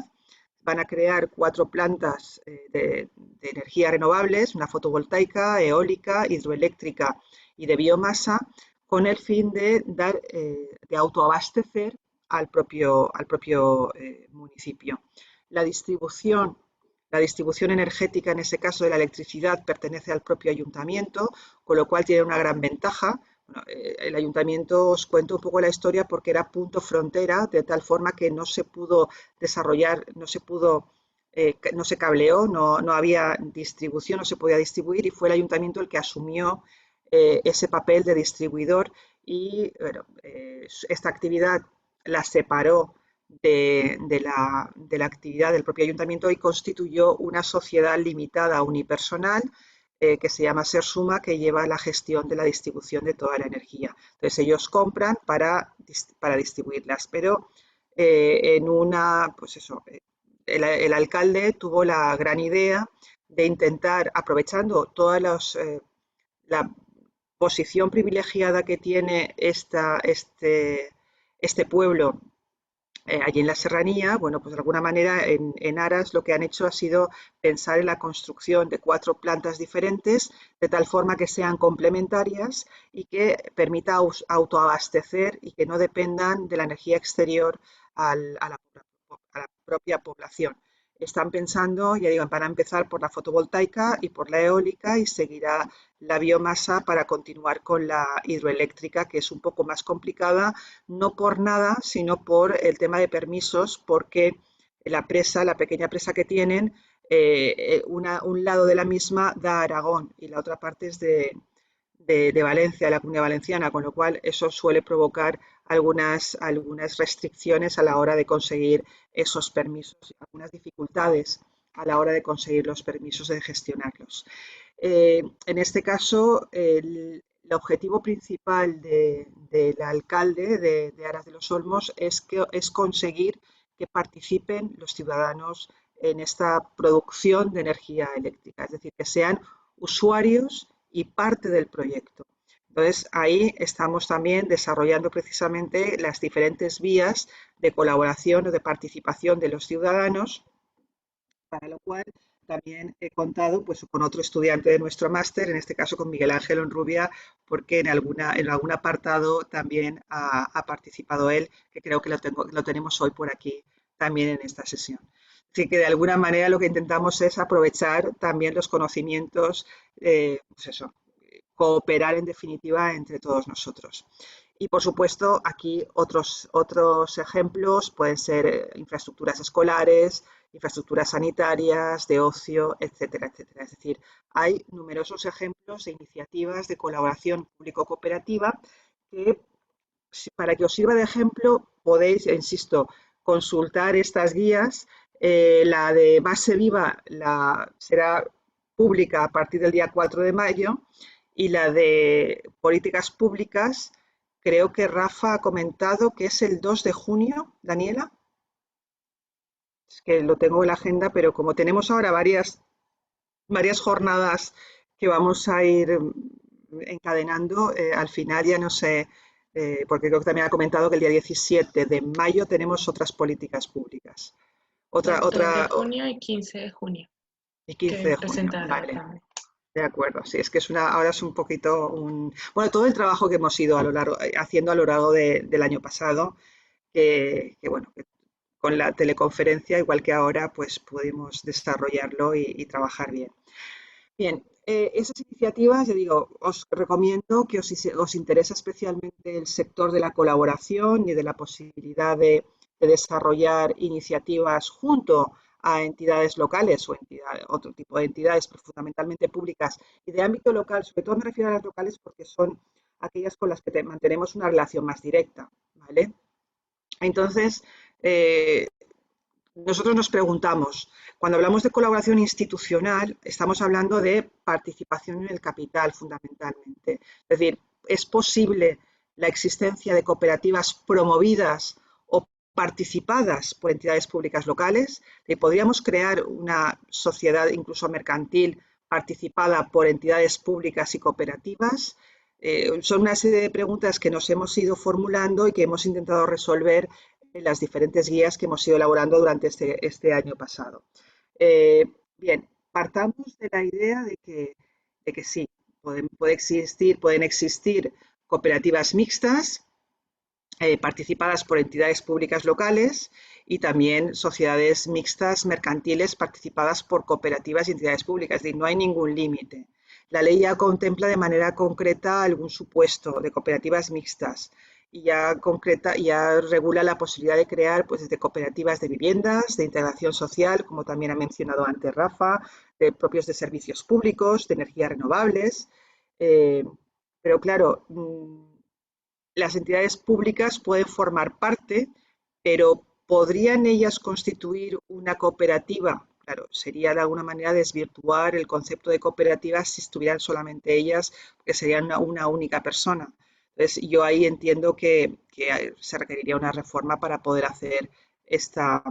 Van a crear 4 plantas de energía renovables, una fotovoltaica, eólica, hidroeléctrica y de biomasa, con el fin de autoabastecer al propio municipio. La distribución, la distribución energética, en ese caso de la electricidad, pertenece al propio ayuntamiento, con lo cual tiene una gran ventaja. Bueno, el ayuntamiento, os cuento un poco la historia, porque era punto frontera, de tal forma que no se pudo desarrollar, no se cableó, no había distribución, no se podía distribuir, y fue el ayuntamiento el que asumió ese papel de distribuidor y bueno, esta actividad la separó de la actividad del propio ayuntamiento y constituyó una sociedad limitada unipersonal que se llama Sersuma, que lleva la gestión de la distribución de toda la energía. Entonces ellos compran para distribuirlas, pero pues eso, el alcalde tuvo la gran idea de intentar, aprovechando todas la posición privilegiada que tiene este pueblo allí en la serranía, bueno, pues de alguna manera en Aras lo que han hecho ha sido pensar en la construcción de 4 plantas diferentes, de tal forma que sean complementarias y que permita autoabastecer y que no dependan de la energía exterior a la propia población. Están pensando, ya digo, van a empezar por la fotovoltaica y por la eólica, y seguirá la biomasa para continuar con la hidroeléctrica, que es un poco más complicada, no por nada, sino por el tema de permisos, porque la pequeña presa que tienen, un lado de la misma da a Aragón y la otra parte es de Valencia, de la Comunidad Valenciana, con lo cual eso suele provocar algunas restricciones a la hora de conseguir esos permisos, algunas dificultades a la hora de conseguir los permisos, de gestionarlos. En este caso, el objetivo principal del alcalde de Aras de los Olmos es conseguir que participen los ciudadanos en esta producción de energía eléctrica, es decir, que sean usuarios y parte del proyecto. Entonces, ahí estamos también desarrollando precisamente las diferentes vías de colaboración o de participación de los ciudadanos, para lo cual también he contado pues, con otro estudiante de nuestro máster, en este caso con Miguel Ángel Onrubia, porque en algún apartado también ha participado él, que creo que lo tenemos hoy por aquí también en esta sesión. Así que de alguna manera lo que intentamos es aprovechar también los conocimientos, pues eso, cooperar en definitiva entre todos nosotros. Y por supuesto aquí otros ejemplos pueden ser infraestructuras escolares, infraestructuras sanitarias, de ocio, etcétera, etcétera. Es decir, hay numerosos ejemplos de iniciativas de colaboración público-cooperativa que, para que os sirva de ejemplo, podéis, insisto, consultar estas guías. La de Base Viva será pública a partir del día 4 de mayo y la de Políticas Públicas, creo que Rafa ha comentado que es el 2 de junio, Daniela. Es que lo tengo en la agenda, pero como tenemos ahora varias jornadas que vamos a ir encadenando, al final ya no sé, porque creo que también ha comentado que el día 17 de mayo tenemos otras políticas públicas. 2 de junio y 15 de junio. Y 15 que de junio, presentará vale. también. De acuerdo, sí, es que ahora es un poquito bueno, todo el trabajo que hemos ido haciendo a lo largo del año pasado, bueno, que con la teleconferencia, igual que ahora, pues pudimos desarrollarlo y trabajar bien. Bien, Esas iniciativas, ya digo, os recomiendo que os interese especialmente el sector de la colaboración y de la posibilidad de desarrollar iniciativas junto a entidades locales o otro tipo de entidades, pero fundamentalmente públicas y de ámbito local. Sobre todo me refiero a las locales porque son aquellas con las que mantenemos una relación más directa, ¿vale? Entonces, nosotros nos preguntamos, cuando hablamos de colaboración institucional, estamos hablando de participación en el capital fundamentalmente. Es decir, ¿es posible la existencia de cooperativas promovidas o participadas por entidades públicas locales? ¿Podríamos crear una sociedad incluso mercantil participada por entidades públicas y cooperativas? Son una serie de preguntas que nos hemos ido formulando y que hemos intentado resolver en las diferentes guías que hemos ido elaborando durante este año pasado. Bien, partamos de la idea de que sí, pueden existir cooperativas mixtas participadas por entidades públicas locales y también sociedades mixtas mercantiles participadas por cooperativas y entidades públicas. Es decir, no hay ningún límite. La ley ya contempla de manera concreta algún supuesto de cooperativas mixtas y ya regula la posibilidad de crear pues, desde cooperativas de viviendas, de integración social, como también ha mencionado antes Rafa, propios de servicios públicos, de energías renovables. Pero claro, las entidades públicas pueden formar parte, pero ¿podrían ellas constituir una cooperativa? Claro, sería de alguna manera desvirtuar el concepto de cooperativa si estuvieran solamente ellas, porque serían una única persona. Entonces, yo ahí entiendo que se requeriría una reforma para poder hacer esta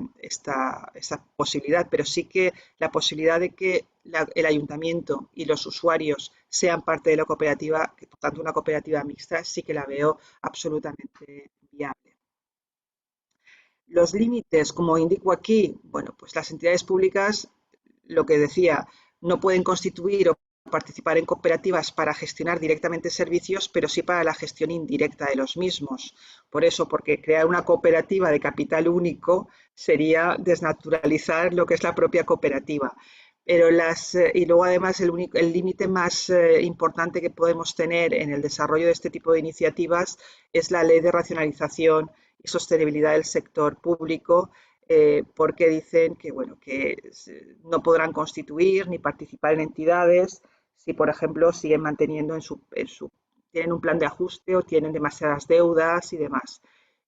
posibilidad, pero sí que la posibilidad de que el ayuntamiento y los usuarios sean parte de la cooperativa, que por tanto una cooperativa mixta, sí que la veo absolutamente viable. Los límites, como indico aquí, bueno, pues las entidades públicas, lo que decía, no pueden constituir o participar en cooperativas para gestionar directamente servicios, pero sí para la gestión indirecta de los mismos. Por eso, porque crear una cooperativa de capital único sería desnaturalizar lo que es la propia cooperativa. Pero y luego además el límite más importante que podemos tener en el desarrollo de este tipo de iniciativas es la ley de racionalización y sostenibilidad del sector público, porque dicen que, bueno, que no podrán constituir ni participar en entidades si, por ejemplo, siguen manteniendo tienen un plan de ajuste o tienen demasiadas deudas y demás.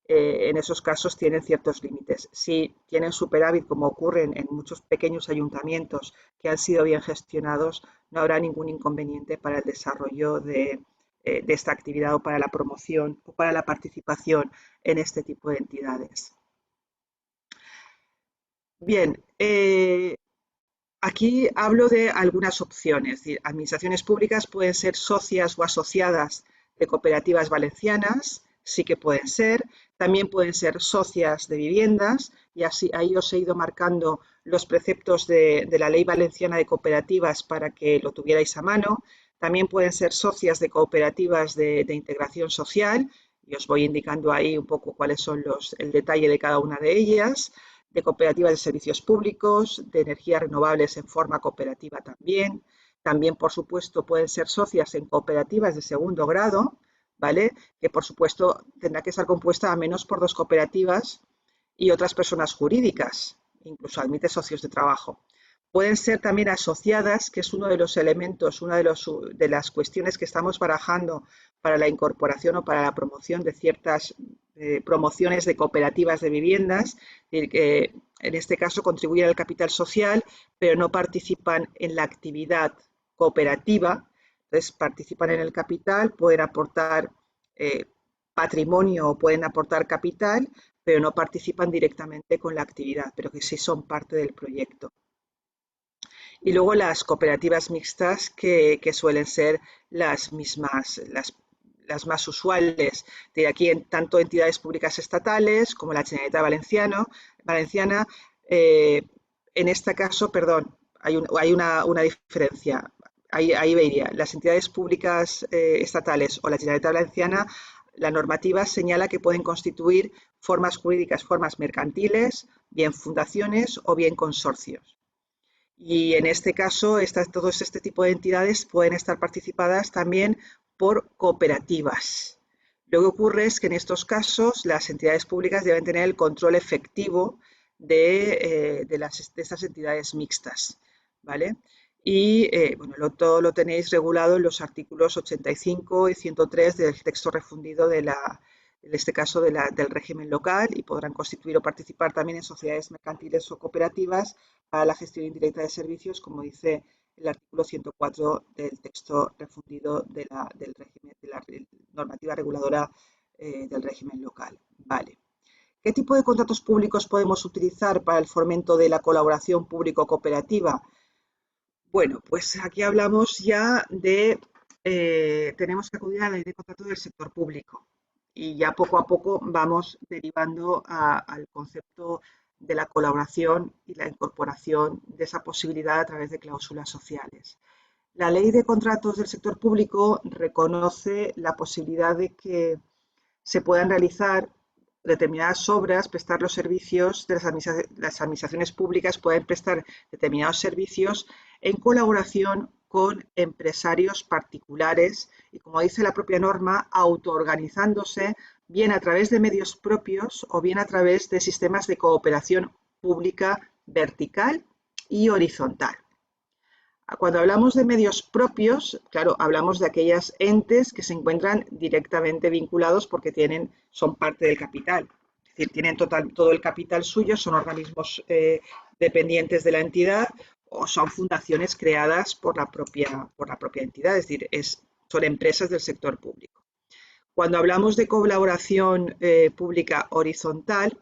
En esos casos tienen ciertos límites. Si tienen superávit, como ocurre en muchos pequeños ayuntamientos que han sido bien gestionados, no habrá ningún inconveniente para el desarrollo de esta actividad o para la promoción o para la participación en este tipo de entidades. Bien, aquí hablo de algunas opciones. Administraciones públicas pueden ser socias o asociadas de cooperativas valencianas, sí que pueden ser. También pueden ser socias de viviendas, y así ahí os he ido marcando los preceptos de la Ley Valenciana de Cooperativas para que lo tuvierais a mano. También pueden ser socias de cooperativas de integración social, y os voy indicando ahí un poco cuáles son el detalle de cada una de ellas, de cooperativas de servicios públicos, de energías renovables en forma cooperativa también. También, por supuesto, pueden ser socias en cooperativas de segundo grado, ¿vale? Que, por supuesto, tendrá que estar compuesta a menos por 2 cooperativas y otras personas jurídicas, incluso admite socios de trabajo. Pueden ser también asociadas, que es uno de los elementos, una de las cuestiones que estamos barajando para la incorporación o para la promoción de ciertas promociones de cooperativas de viviendas, que en este caso contribuyen al capital social, pero no participan en la actividad cooperativa. Entonces, participan en el capital, pueden aportar patrimonio o pueden aportar capital, pero no participan directamente con la actividad, pero que sí son parte del proyecto. Y luego las cooperativas mixtas que suelen ser las mismas, las más usuales de aquí en tanto entidades públicas estatales como la Generalitat Valenciana. En este caso, perdón, hay una diferencia. Ahí vería, las entidades públicas estatales o la Generalitat Valenciana, la normativa señala que pueden constituir formas jurídicas, formas mercantiles, bien fundaciones o bien consorcios. Y en este caso, todos este tipo de entidades pueden estar participadas también por cooperativas. Lo que ocurre es que en estos casos las entidades públicas deben tener el control efectivo de estas entidades mixtas, ¿vale? Y bueno, todo lo tenéis regulado en los artículos 85 y 103 del texto refundido en este caso del régimen local, y podrán constituir o participar también en sociedades mercantiles o cooperativas para la gestión indirecta de servicios, como dice el artículo 104 del texto refundido del régimen, de la normativa reguladora del régimen local. Vale. ¿Qué tipo de contratos públicos podemos utilizar para el fomento de la colaboración público-cooperativa? Bueno, pues aquí hablamos ya de, tenemos que acudir a la ley de contratos del sector público, y ya poco a poco vamos derivando al concepto de la colaboración y la incorporación de esa posibilidad a través de cláusulas sociales. La ley de contratos del sector público reconoce la posibilidad de que se puedan realizar determinadas obras, prestar los servicios de las administraciones públicas, pueden prestar determinados servicios en colaboración con empresarios particulares y, como dice la propia norma, autoorganizándose bien a través de medios propios o bien a través de sistemas de cooperación pública vertical y horizontal. Cuando hablamos de medios propios, claro, hablamos de aquellos entes que se encuentran directamente vinculados porque son parte del capital. Es decir, tienen todo el capital suyo, son organismos dependientes de la entidad o son fundaciones creadas por la propia entidad, es decir, son empresas del sector público. Cuando hablamos de colaboración pública horizontal,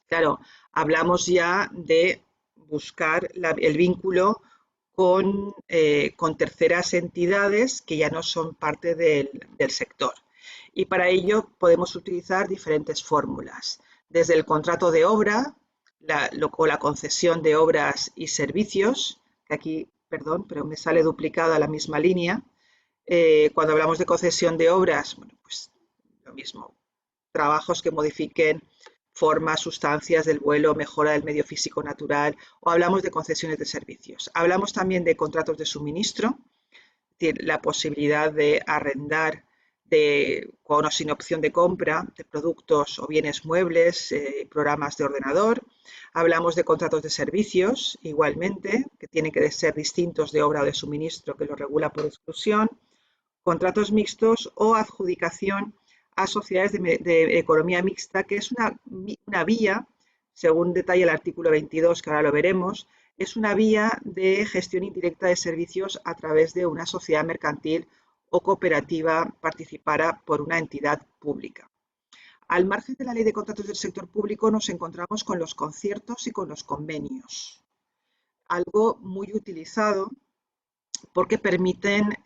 claro, hablamos ya de buscar el vínculo con terceras entidades que ya no son parte del sector. Y para ello podemos utilizar diferentes fórmulas, desde el contrato de obra o la concesión de obras y servicios, que aquí, perdón, pero me sale duplicada la misma línea. Cuando hablamos de concesión de obras, bueno, pues lo mismo, trabajos que modifiquen formas, sustancias del vuelo, mejora del medio físico natural, o hablamos de concesiones de servicios. Hablamos también de contratos de suministro, es decir, la posibilidad de arrendar con o sin opción de compra de productos o bienes muebles, programas de ordenador. Hablamos de contratos de servicios, igualmente, que tienen que ser distintos de obra o de suministro, que lo regula por exclusión. Contratos mixtos o adjudicación a sociedades de economía mixta, que es una vía, según detalla el artículo 22, que ahora lo veremos, es una vía de gestión indirecta de servicios a través de una sociedad mercantil o cooperativa participada por una entidad pública. Al margen de la ley de contratos del sector público nos encontramos con los conciertos y con los convenios, algo muy utilizado porque permiten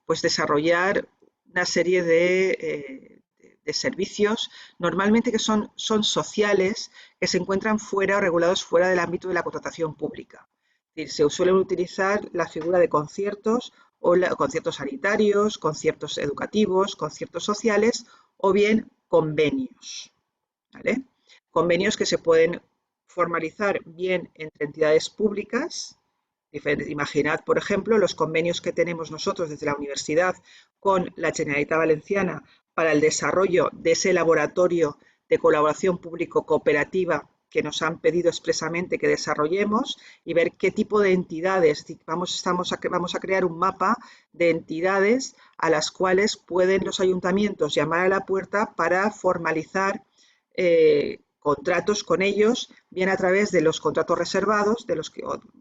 pues desarrollar una serie de servicios, normalmente que son sociales, que se encuentran fuera o regulados fuera del ámbito de la contratación pública. Es decir, se suelen utilizar la figura de conciertos o conciertos sanitarios, conciertos educativos, conciertos sociales o bien convenios, ¿vale? Convenios que se pueden formalizar bien entre entidades públicas. Imaginad, por ejemplo, los convenios que tenemos nosotros desde la universidad con la Generalitat Valenciana para el desarrollo de ese laboratorio de colaboración público-cooperativa que nos han pedido expresamente que desarrollemos, y ver qué tipo de entidades, vamos a crear un mapa de entidades a las cuales pueden los ayuntamientos llamar a la puerta para formalizar contratos con ellos, bien a través de los contratos reservados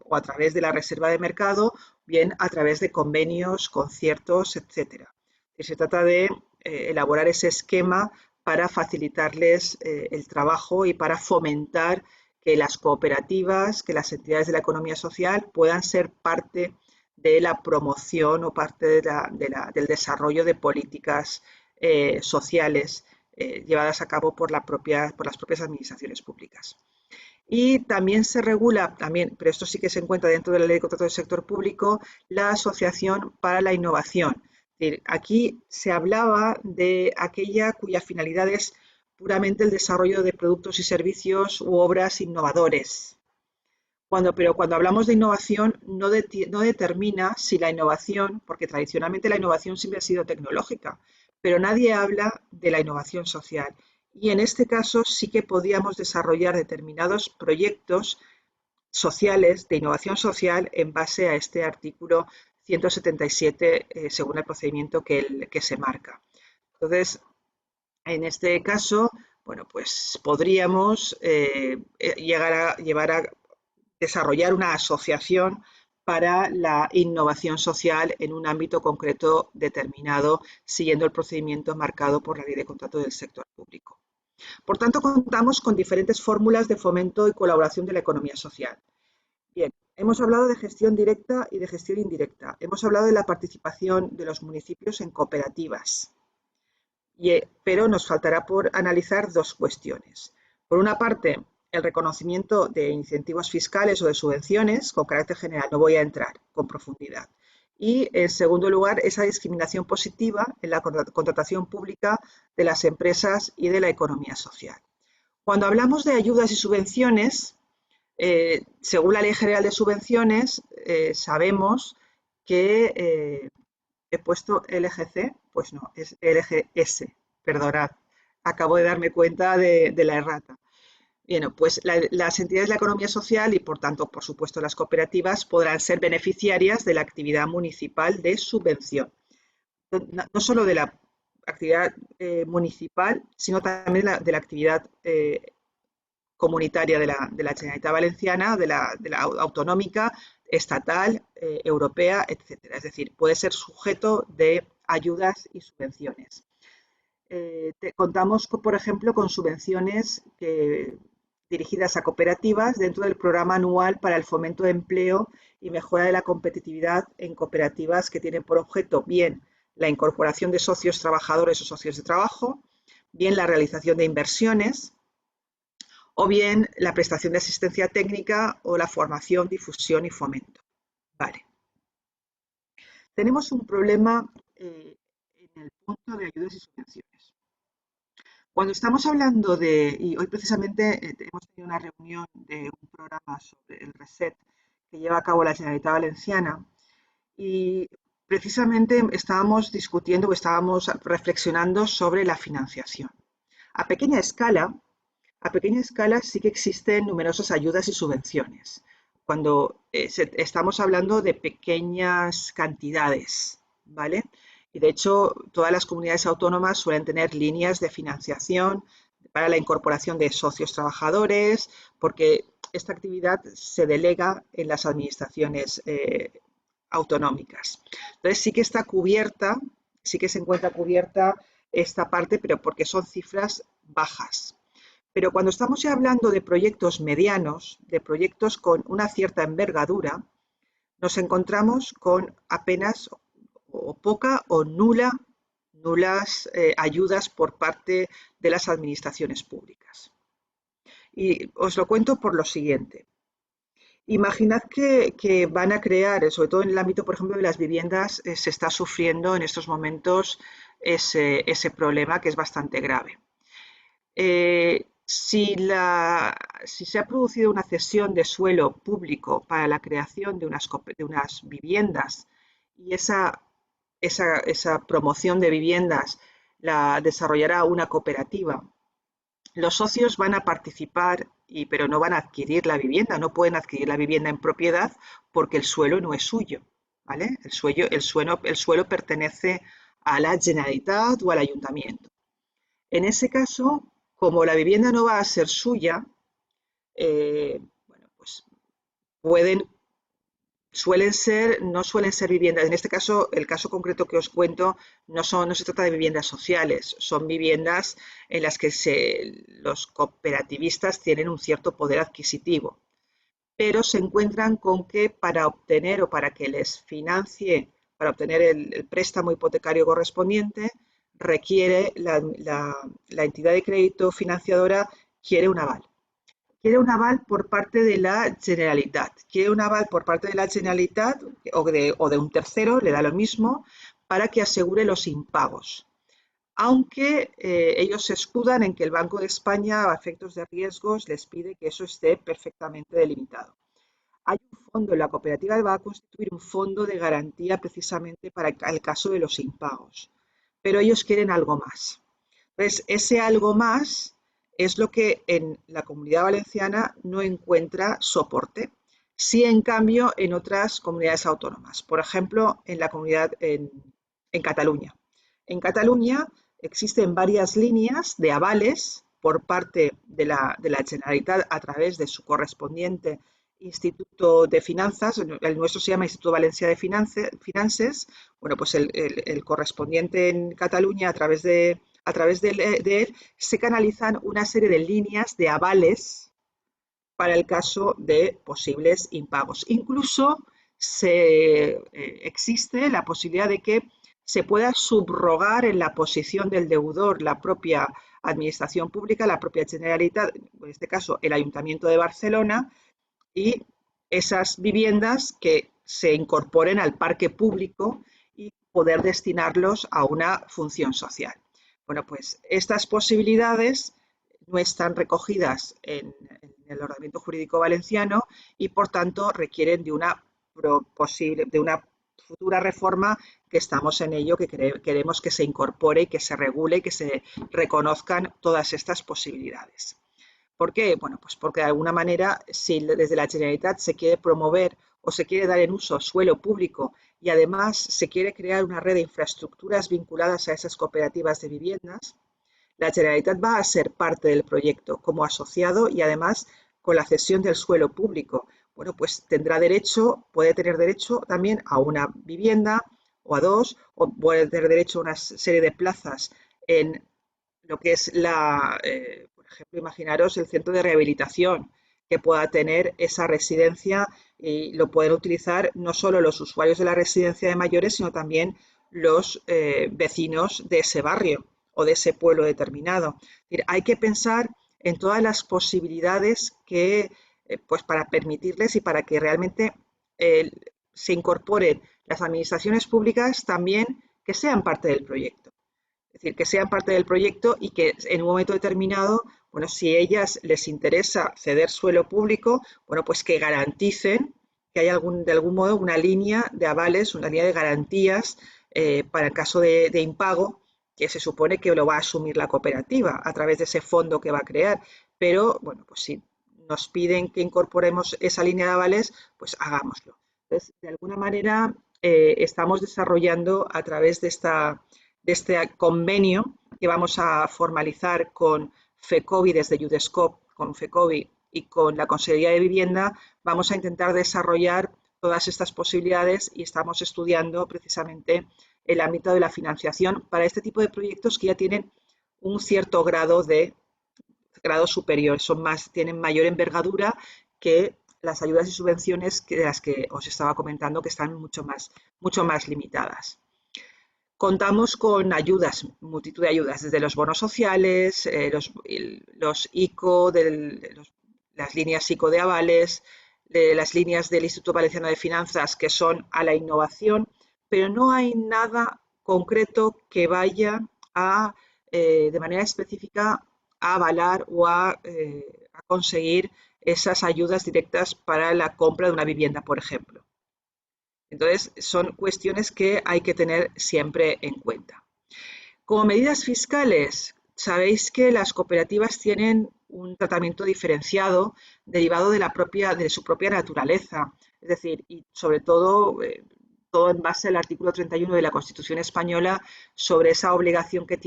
o a través de la reserva de mercado, bien a través de convenios, conciertos, etc. Se trata de elaborar ese esquema para facilitarles el trabajo y para fomentar que las cooperativas, que las entidades de la economía social puedan ser parte de la promoción o parte del desarrollo de políticas sociales llevadas a cabo por las propias administraciones públicas. Y también se regula, pero esto sí que se encuentra dentro de la Ley de Contratos del Sector Público, la Asociación para la Innovación. Es decir, aquí se hablaba de aquella cuya finalidad es puramente el desarrollo de productos y servicios u obras innovadores. Pero cuando hablamos de innovación no determina si la innovación, porque tradicionalmente la innovación siempre ha sido tecnológica, pero nadie habla de la innovación social. Y en este caso sí que podríamos desarrollar determinados proyectos sociales de innovación social en base a este artículo 177 según el procedimiento que se marca. Entonces, en este caso, bueno, pues podríamos llevar a desarrollar una asociación para la innovación social en un ámbito concreto determinado, siguiendo el procedimiento marcado por la Ley de Contrato del Sector Público. Por tanto, contamos con diferentes fórmulas de fomento y colaboración de la economía social. Bien, hemos hablado de gestión directa y de gestión indirecta. Hemos hablado de la participación de los municipios en cooperativas. Pero nos faltará por analizar dos cuestiones. Por una parte, el reconocimiento de incentivos fiscales o de subvenciones con carácter general. No voy a entrar con profundidad. Y, en segundo lugar, esa discriminación positiva en la contratación pública de las empresas y de la economía social. Cuando hablamos de ayudas y subvenciones, según la Ley General de Subvenciones, sabemos que he puesto LGC, pues no, es LGS, perdonad, acabo de darme cuenta de la errata. Bien, pues las entidades de la economía social y, por tanto, por supuesto, las cooperativas podrán ser beneficiarias de la actividad municipal de subvención. No solo de la actividad municipal, sino también de la actividad comunitaria de la Generalitat Valenciana, de la autonómica, estatal, europea, etcétera. Es decir, puede ser sujeto de ayudas y subvenciones. Contamos, por ejemplo, con subvenciones dirigidas a cooperativas dentro del programa anual para el fomento de empleo y mejora de la competitividad en cooperativas que tienen por objeto bien la incorporación de socios trabajadores o socios de trabajo, bien la realización de inversiones, o bien la prestación de asistencia técnica o la formación, difusión y fomento. Vale. Tenemos un problema en el punto de ayudas y subvenciones. Cuando estamos hablando y hoy precisamente hemos tenido una reunión de un programa sobre el RESET que lleva a cabo la Generalitat Valenciana y precisamente estábamos discutiendo o estábamos reflexionando sobre la financiación. A pequeña escala sí que existen numerosas ayudas y subvenciones, cuando estamos hablando de pequeñas cantidades, ¿vale? Y de hecho, todas las comunidades autónomas suelen tener líneas de financiación para la incorporación de socios trabajadores, porque esta actividad se delega en las administraciones autonómicas. Entonces sí que está cubierta, sí que se encuentra cubierta esta parte, pero porque son cifras bajas. Pero cuando estamos ya hablando de proyectos medianos, de proyectos con una cierta envergadura, nos encontramos con apenas o poca o nulas ayudas por parte de las administraciones públicas. Y os lo cuento por lo siguiente. Imaginad que van a crear, sobre todo en el ámbito, por ejemplo, de las viviendas, se está sufriendo en estos momentos ese problema que es bastante grave. Si se ha producido una cesión de suelo público para la creación de unas viviendas y esa promoción de viviendas la desarrollará una cooperativa, los socios van a participar, pero no van a adquirir la vivienda, no pueden adquirir la vivienda en propiedad porque el suelo no es suyo, ¿vale? El suelo pertenece a la Generalitat o al ayuntamiento. En ese caso, como la vivienda no va a ser suya, bueno, pues no suelen ser viviendas. En este caso, el caso concreto que os cuento, no se trata de viviendas sociales, son viviendas en las que los cooperativistas tienen un cierto poder adquisitivo, pero se encuentran con que para obtener o para que les financie, para obtener el préstamo hipotecario correspondiente, requiere la entidad de crédito financiadora quiere un aval. Quiere un aval por parte de la Generalitat. Quiere un aval por parte de la Generalitat o de un tercero, le da lo mismo, para que asegure los impagos. Aunque ellos se escudan en que el Banco de España, a efectos de riesgos, les pide que eso esté perfectamente delimitado. hay un fondo, la cooperativa va a constituir un fondo de garantía precisamente para el caso de los impagos, pero ellos quieren algo más. Entonces, ese algo más es lo que en la Comunidad Valenciana no encuentra soporte. Sí, en cambio, en otras comunidades autónomas. Por ejemplo, en la comunidad en Cataluña. En Cataluña existen varias líneas de avales por parte de la Generalitat a través de su correspondiente Instituto de Finanzas, el nuestro se llama Instituto Valencià de Finances, bueno, pues el correspondiente en Cataluña a través de él se canalizan una serie de líneas de avales para el caso de posibles impagos. Incluso existe la posibilidad de que se pueda subrogar en la posición del deudor la propia administración pública, la propia Generalitat, en este caso el Ayuntamiento de Barcelona, y esas viviendas que se incorporen al parque público y poder destinarlos a una función social. Bueno, pues estas posibilidades no están recogidas en el ordenamiento jurídico valenciano y, por tanto, requieren de una futura reforma que estamos en ello, que queremos que se incorpore y que se regule y que se reconozcan todas estas posibilidades. ¿Por qué? Bueno, pues porque de alguna manera, si desde la Generalitat se quiere promover o se quiere dar en uso suelo público y además se quiere crear una red de infraestructuras vinculadas a esas cooperativas de viviendas, la Generalitat va a ser parte del proyecto como asociado y además con la cesión del suelo público. Bueno, pues puede tener derecho también a una vivienda o a dos, o puede tener derecho a una serie de plazas en lo que es por ejemplo, imaginaros el centro de rehabilitación que pueda tener esa residencia y lo pueden utilizar no solo los usuarios de la residencia de mayores, sino también los vecinos de ese barrio o de ese pueblo determinado. Es decir, hay que pensar en todas las posibilidades que, pues para permitirles y para que realmente se incorporen las administraciones públicas también que sean parte del proyecto. Es decir, que sean parte del proyecto y que en un momento determinado, bueno, si a ellas les interesa ceder suelo público, bueno, pues que garanticen que hay de algún modo una línea de avales, una línea de garantías para el caso de impago, que se supone que lo va a asumir la cooperativa a través de ese fondo que va a crear. Pero, bueno, pues si nos piden que incorporemos esa línea de avales, pues hagámoslo. Entonces, de alguna manera, estamos desarrollando a través de este convenio que vamos a formalizar con FECOVI desde Judescop, con FECOVI y con la Consejería de Vivienda, vamos a intentar desarrollar todas estas posibilidades y estamos estudiando precisamente el ámbito de la financiación para este tipo de proyectos que ya tienen un cierto grado superior, tienen mayor envergadura que las ayudas y subvenciones de las que os estaba comentando, que están mucho más limitadas. Contamos con ayudas, multitud de ayudas, desde los bonos sociales, los ICO, las líneas ICO de avales, las líneas del Instituto Valenciano de Finanzas que son a la innovación, pero no hay nada concreto que vaya de manera específica a avalar o a conseguir esas ayudas directas para la compra de una vivienda, por ejemplo. Entonces, son cuestiones que hay que tener siempre en cuenta. Como medidas fiscales, sabéis que las cooperativas tienen un tratamiento diferenciado derivado de su propia naturaleza. Es decir, y sobre todo, todo en base al artículo 31 de la Constitución española sobre esa obligación que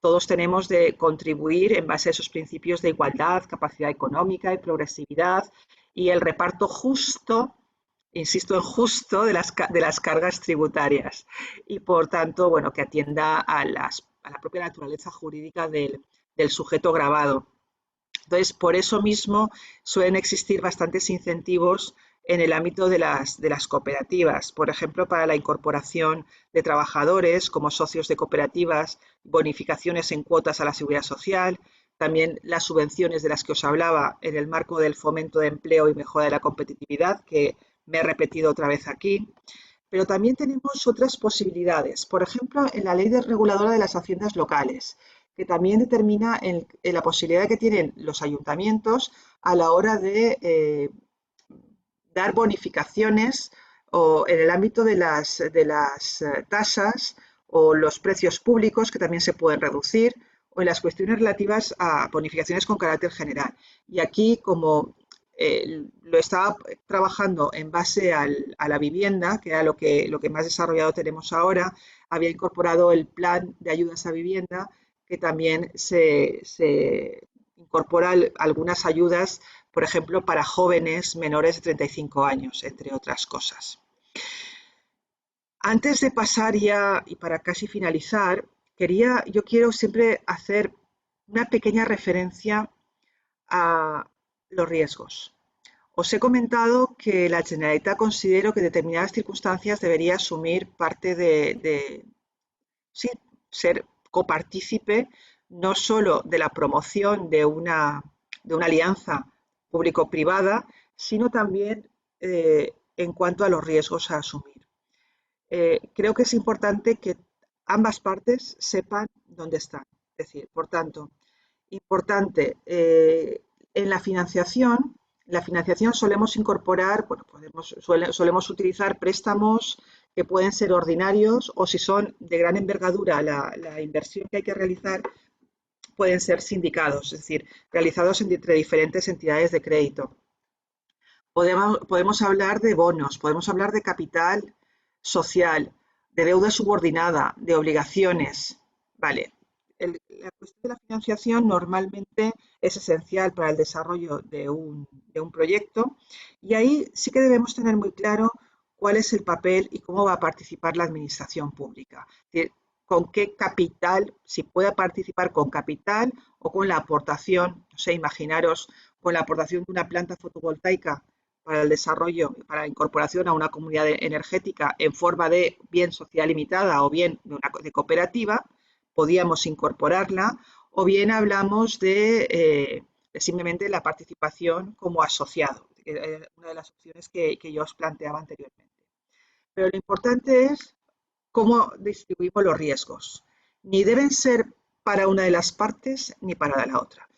todos tenemos de contribuir en base a esos principios de igualdad, capacidad económica y progresividad y el reparto justo, insisto en justo, de las cargas tributarias y, por tanto, bueno, que atienda a la propia naturaleza jurídica del sujeto gravado. Entonces, por eso mismo suelen existir bastantes incentivos en el ámbito de las cooperativas, por ejemplo, para la incorporación de trabajadores como socios de cooperativas, bonificaciones en cuotas a la seguridad social, también las subvenciones de las que os hablaba en el marco del fomento de empleo y mejora de la competitividad, que me he repetido otra vez aquí. Pero también tenemos otras posibilidades, por ejemplo, en la Ley Reguladora de las Haciendas Locales, que también determina la posibilidad que tienen los ayuntamientos a la hora de dar bonificaciones o en el ámbito de las tasas o los precios públicos, que también se pueden reducir, o en las cuestiones relativas a bonificaciones con carácter general. Y aquí, como lo estaba trabajando en base a la vivienda, que era lo que más desarrollado tenemos ahora, había incorporado el plan de ayudas a vivienda, que también se incorpora algunas ayudas, por ejemplo, para jóvenes menores de 35 años, entre otras cosas. Antes de pasar ya, y para casi finalizar, yo quiero siempre hacer una pequeña referencia a los riesgos. Os he comentado que la Generalitat considero que en determinadas circunstancias debería asumir parte sí, ser copartícipe no solo de la promoción de una alianza público-privada, sino también en cuanto a los riesgos a asumir. Creo que es importante que ambas partes sepan dónde están. Es decir, por tanto, importante, en la financiación solemos incorporar, bueno, solemos utilizar préstamos que pueden ser ordinarios o si son de gran envergadura la inversión que hay que realizar, pueden ser sindicados, es decir, realizados entre diferentes entidades de crédito. Podemos hablar de bonos, podemos hablar de capital social, de deuda subordinada, de obligaciones. Vale, la cuestión de la financiación normalmente es esencial para el desarrollo de un proyecto y ahí sí que debemos tener muy claro cuál es el papel y cómo va a participar la administración pública. Es decir, con qué capital, si puede participar con capital o con la aportación, no sé, imaginaros con la aportación de una planta fotovoltaica para el desarrollo, para la incorporación a una comunidad energética en forma de bien social limitada o bien de cooperativa, podíamos incorporarla, o bien hablamos de simplemente la participación como asociado, una de las opciones que yo os planteaba anteriormente. Pero lo importante es cómo distribuimos los riesgos. Ni deben ser para una de las partes ni para la otra.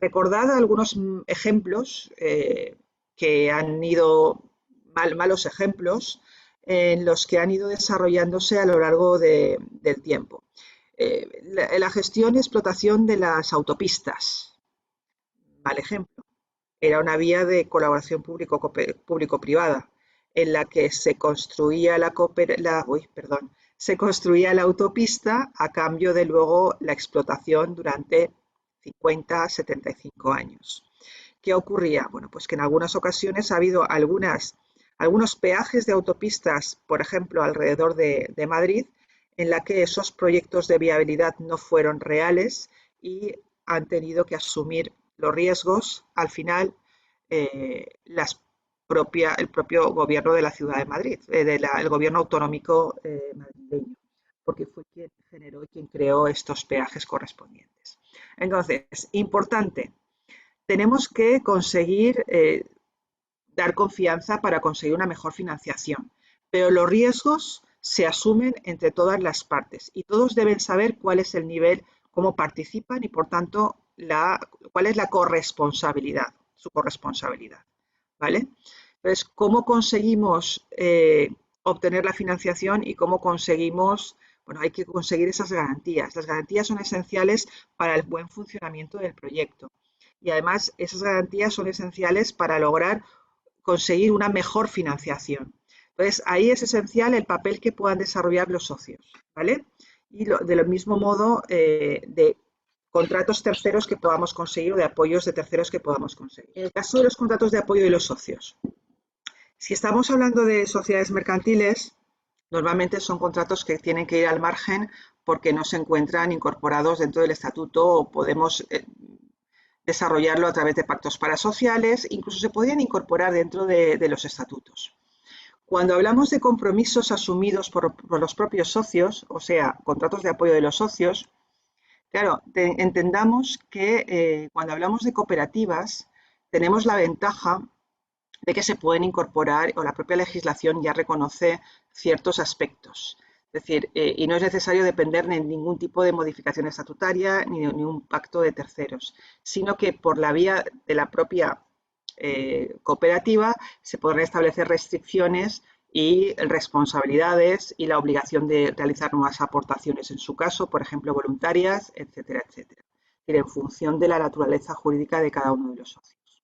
Recordad algunos ejemplos que han ido, malos ejemplos, en los que han ido desarrollándose a lo largo del tiempo. La gestión y explotación de las autopistas, mal ejemplo. Era una vía de colaboración público-privada en la que se construía se construía la autopista a cambio de luego la explotación durante 50, 75 años. ¿Qué ocurría? Bueno, pues que en algunas ocasiones ha habido algunos peajes de autopistas, por ejemplo, alrededor de Madrid, en la que esos proyectos de viabilidad no fueron reales y han tenido que asumir los riesgos, al final, el propio gobierno de la Ciudad de Madrid, el gobierno autonómico madrileño, porque fue quien generó y quien creó estos peajes correspondientes. Entonces, importante, tenemos que conseguir dar confianza para conseguir una mejor financiación, pero los riesgos se asumen entre todas las partes y todos deben saber cuál es el nivel, cómo participan y, por tanto, cuál es la corresponsabilidad, su corresponsabilidad, ¿vale? Entonces, ¿cómo conseguimos obtener la financiación y cómo conseguimos? Bueno, hay que conseguir esas garantías. Las garantías son esenciales para el buen funcionamiento del proyecto y además esas garantías son esenciales para lograr conseguir una mejor financiación. Entonces, ahí es esencial el papel que puedan desarrollar los socios, ¿vale? Y del mismo modo, de contratos terceros que podamos conseguir o de apoyos de terceros que podamos conseguir. En el caso de los contratos de apoyo de los socios, si estamos hablando de sociedades mercantiles, normalmente son contratos que tienen que ir al margen porque no se encuentran incorporados dentro del estatuto o podemos desarrollarlo a través de pactos parasociales, incluso se podrían incorporar dentro de los estatutos. Cuando hablamos de compromisos asumidos por los propios socios, o sea, contratos de apoyo de los socios, claro, entendamos que cuando hablamos de cooperativas tenemos la ventaja de que se pueden incorporar o la propia legislación ya reconoce ciertos aspectos. Es decir, y no es necesario depender de ningún tipo de modificación estatutaria ni un pacto de terceros, sino que por la vía de la propia cooperativa, se podrán establecer restricciones y responsabilidades y la obligación de realizar nuevas aportaciones en su caso, por ejemplo, voluntarias, etcétera, etcétera, en función de la naturaleza jurídica de cada uno de los socios.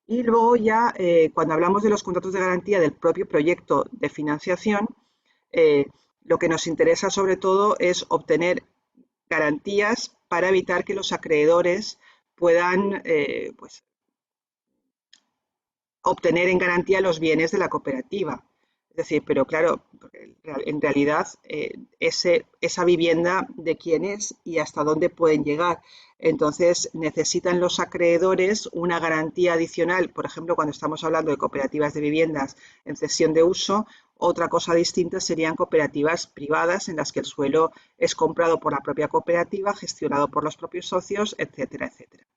Y luego ya, cuando hablamos de los contratos de garantía del propio proyecto de financiación, lo que nos interesa sobre todo es obtener garantías para evitar que los acreedores puedan pues, obtener en garantía los bienes de la cooperativa. Es decir, pero claro, en realidad esa vivienda de quién es y hasta dónde pueden llegar. Entonces necesitan los acreedores una garantía adicional, por ejemplo, cuando estamos hablando de cooperativas de viviendas en cesión de uso, otra cosa distinta serían cooperativas privadas en las que el suelo es comprado por la propia cooperativa, gestionado por los propios socios, etcétera, etcétera.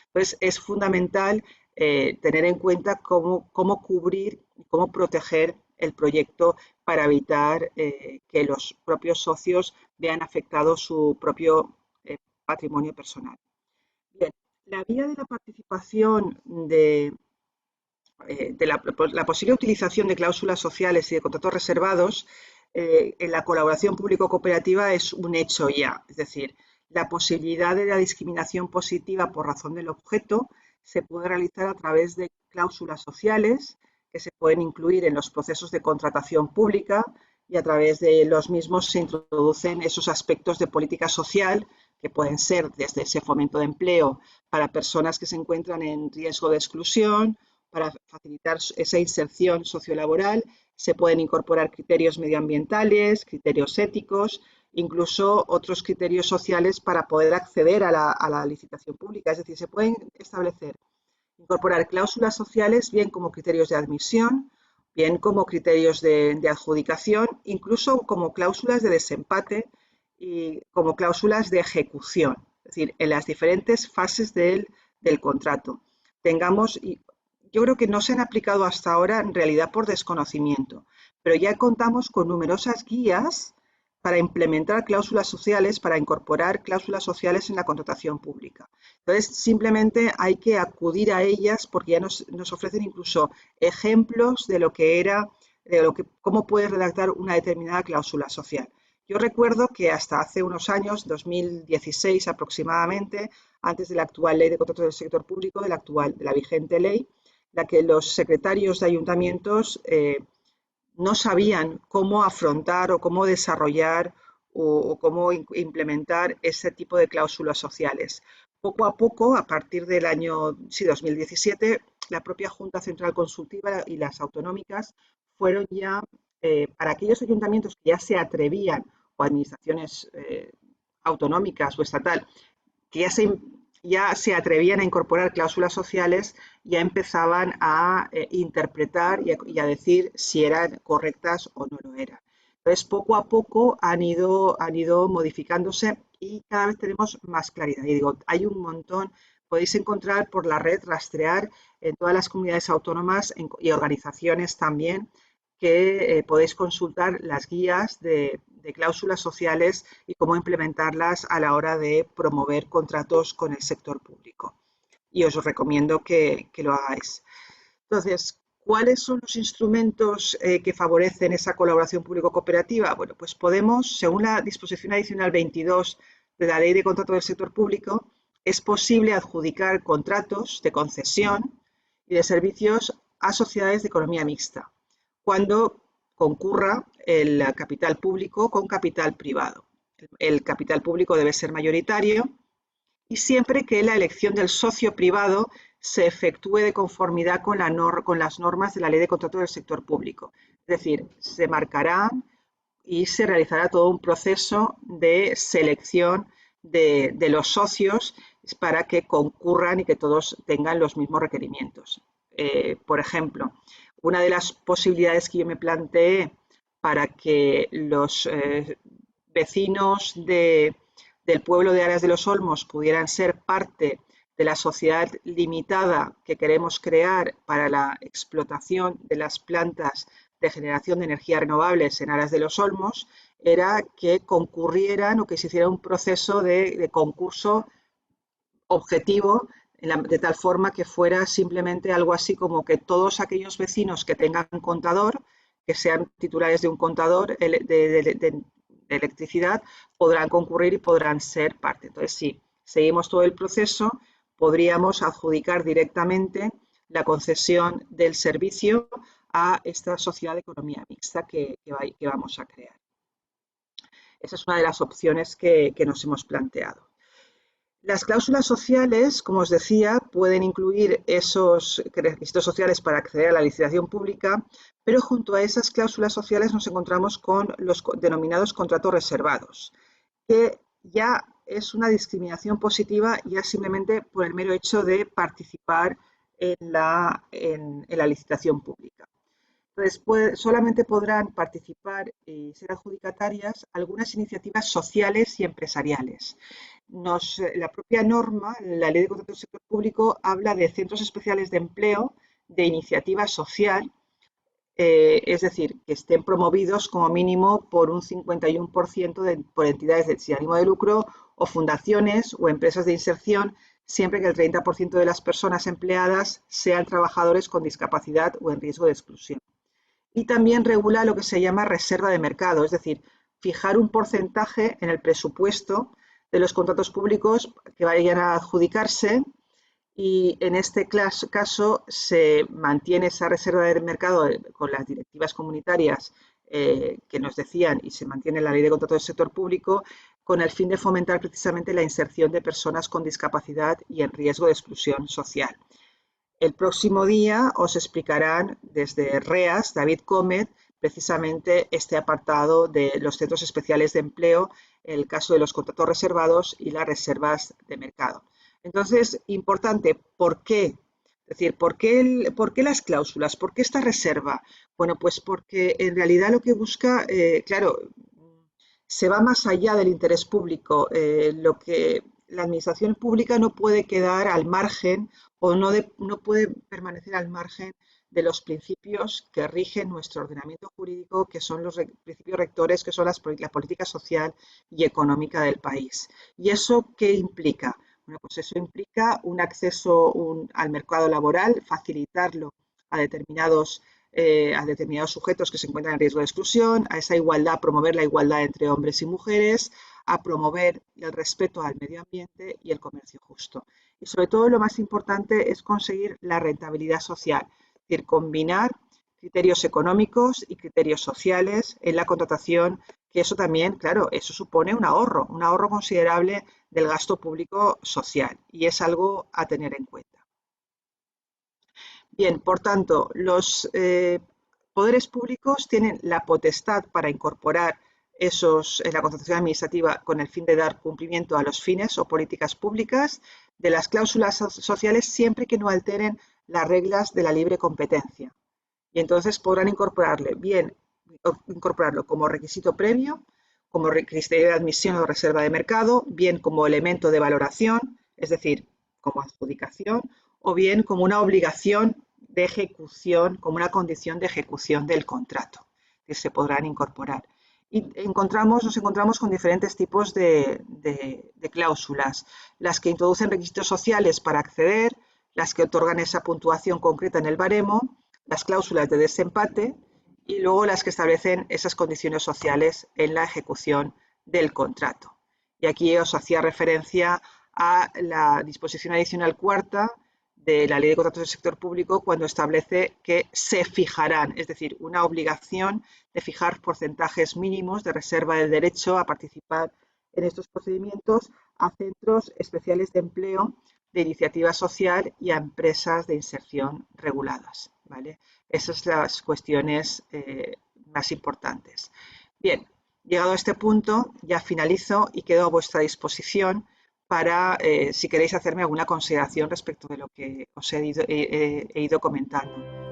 Entonces es fundamental tener en cuenta cómo cubrir y cómo proteger el proyecto para evitar que los propios socios vean afectado su propio patrimonio personal. Bien, la vía de la participación de la posible utilización de cláusulas sociales y de contratos reservados en la colaboración público-cooperativa es un hecho ya, es decir, la posibilidad de la discriminación positiva por razón del objeto se puede realizar a través de cláusulas sociales que se pueden incluir en los procesos de contratación pública y a través de los mismos se introducen esos aspectos de política social que pueden ser desde ese fomento de empleo para personas que se encuentran en riesgo de exclusión, para facilitar esa inserción sociolaboral, se pueden incorporar criterios medioambientales, criterios éticos, incluso otros criterios sociales para poder acceder a la licitación pública. Es decir, se pueden establecer, incorporar cláusulas sociales bien como criterios de admisión, bien como criterios de adjudicación, incluso como cláusulas de desempate y como cláusulas de ejecución. Es decir, en las diferentes fases del contrato. Yo creo que no se han aplicado hasta ahora en realidad por desconocimiento, pero ya contamos con numerosas guías para implementar cláusulas sociales, para incorporar cláusulas sociales en la contratación pública. Entonces, simplemente hay que acudir a ellas porque ya nos ofrecen incluso ejemplos de lo que era, cómo puede redactar una determinada cláusula social. Yo recuerdo que hasta hace unos años, 2016 aproximadamente, antes de la actual ley de contratos del sector público, de la vigente ley, la que los secretarios de ayuntamientos no sabían cómo afrontar o cómo desarrollar o cómo implementar ese tipo de cláusulas sociales. Poco a poco, a partir del año 2017, la propia Junta Central Consultiva y las autonómicas fueron ya, para aquellos ayuntamientos que ya se atrevían, o administraciones autonómicas o estatal, que ya se atrevían a incorporar cláusulas sociales, ya empezaban a interpretar y a decir si eran correctas o no lo eran. Entonces, poco a poco han ido modificándose y cada vez tenemos más claridad. Y digo, hay un montón, podéis encontrar por la red, rastrear en todas las comunidades autónomas y organizaciones también, que podéis consultar las guías de cláusulas sociales y cómo implementarlas a la hora de promover contratos con el sector público. Y os recomiendo que lo hagáis. Entonces, ¿cuáles son los instrumentos que favorecen esa colaboración público-cooperativa? Bueno, pues podemos, según la disposición adicional 22 de la Ley de Contrato del Sector Público, es posible adjudicar contratos de concesión y de servicios a sociedades de economía mixta, cuando concurra el capital público con capital privado. El capital público debe ser mayoritario y siempre que la elección del socio privado se efectúe de conformidad con las normas de la Ley de Contrato del Sector Público. Es decir, se marcarán y se realizará todo un proceso de selección de los socios para que concurran y que todos tengan los mismos requerimientos. Por ejemplo, una de las posibilidades que yo me planteé para que los vecinos del pueblo de Aras de los Olmos pudieran ser parte de la sociedad limitada que queremos crear para la explotación de las plantas de generación de energías renovables en Aras de los Olmos, era que concurrieran o que se hiciera un proceso de concurso objetivo de tal forma que fuera simplemente algo así como que todos aquellos vecinos que tengan contador, que sean titulares de un contador de electricidad, podrán concurrir y podrán ser parte. Entonces, si seguimos todo el proceso, podríamos adjudicar directamente la concesión del servicio a esta sociedad de economía mixta que vamos a crear. Esa es una de las opciones que nos hemos planteado. Las cláusulas sociales, como os decía, pueden incluir esos requisitos sociales para acceder a la licitación pública, pero junto a esas cláusulas sociales nos encontramos con los denominados contratos reservados, que ya es una discriminación positiva ya simplemente por el mero hecho de participar en la licitación pública. Entonces, solamente podrán participar y ser adjudicatarias algunas iniciativas sociales y empresariales. La propia norma, la Ley de Contratos del Sector Público, habla de centros especiales de empleo de iniciativa social, es decir, que estén promovidos como mínimo por un 51% por entidades sin ánimo de lucro o fundaciones o empresas de inserción, siempre que el 30% de las personas empleadas sean trabajadores con discapacidad o en riesgo de exclusión. Y también regula lo que se llama reserva de mercado, es decir, fijar un porcentaje en el presupuesto de los contratos públicos que vayan a adjudicarse, y en este caso se mantiene esa reserva de mercado con las directivas comunitarias que nos decían, y se mantiene la Ley de Contratos del Sector Público, con el fin de fomentar precisamente la inserción de personas con discapacidad y en riesgo de exclusión social. El próximo día os explicarán desde REAS, David Gómez, precisamente este apartado de los centros especiales de empleo, el caso de los contratos reservados y las reservas de mercado. Entonces, importante, ¿por qué? Es decir, ¿por qué las cláusulas? ¿Por qué esta reserva? Bueno, pues porque en realidad lo que busca, claro, se va más allá del interés público. Lo que la administración pública no puede quedar al margen o no puede permanecer al margen de los principios que rigen nuestro ordenamiento jurídico, que son los principios rectores, que son la política social y económica del país. ¿Y eso qué implica? Bueno, pues eso implica un acceso al mercado laboral, facilitarlo a determinados sujetos que se encuentran en riesgo de exclusión, a esa igualdad, promover la igualdad entre hombres y mujeres, a promover el respeto al medio ambiente y el comercio justo. Y sobre todo lo más importante es conseguir la rentabilidad social, es decir, combinar criterios económicos y criterios sociales en la contratación, que eso también, claro, eso supone un ahorro considerable del gasto público social, y es algo a tener en cuenta. Bien, por tanto, los poderes públicos tienen la potestad para incorporar en la contratación administrativa con el fin de dar cumplimiento a los fines o políticas públicas de las cláusulas sociales, siempre que no alteren las reglas de la libre competencia. Y entonces podrán incorporarlo como requisito previo, como criterio de admisión o reserva de mercado, bien como elemento de valoración, es decir, como adjudicación, o bien como una obligación de ejecución, como una condición de ejecución del contrato, que se podrán incorporar. Y nos encontramos con diferentes tipos de cláusulas, las que introducen requisitos sociales para acceder, las que otorgan esa puntuación concreta en el baremo, las cláusulas de desempate y luego las que establecen esas condiciones sociales en la ejecución del contrato. Y aquí os hacía referencia a la disposición adicional cuarta de la Ley de Contratos del Sector Público, cuando establece que se fijarán, es decir, una obligación de fijar porcentajes mínimos de reserva del derecho a participar en estos procedimientos a centros especiales de empleo de iniciativa social y a empresas de inserción reguladas, ¿vale? Esas son las cuestiones más importantes. Bien, llegado a este punto, ya finalizo y quedo a vuestra disposición para, si queréis hacerme alguna consideración respecto de lo que os he ido comentando.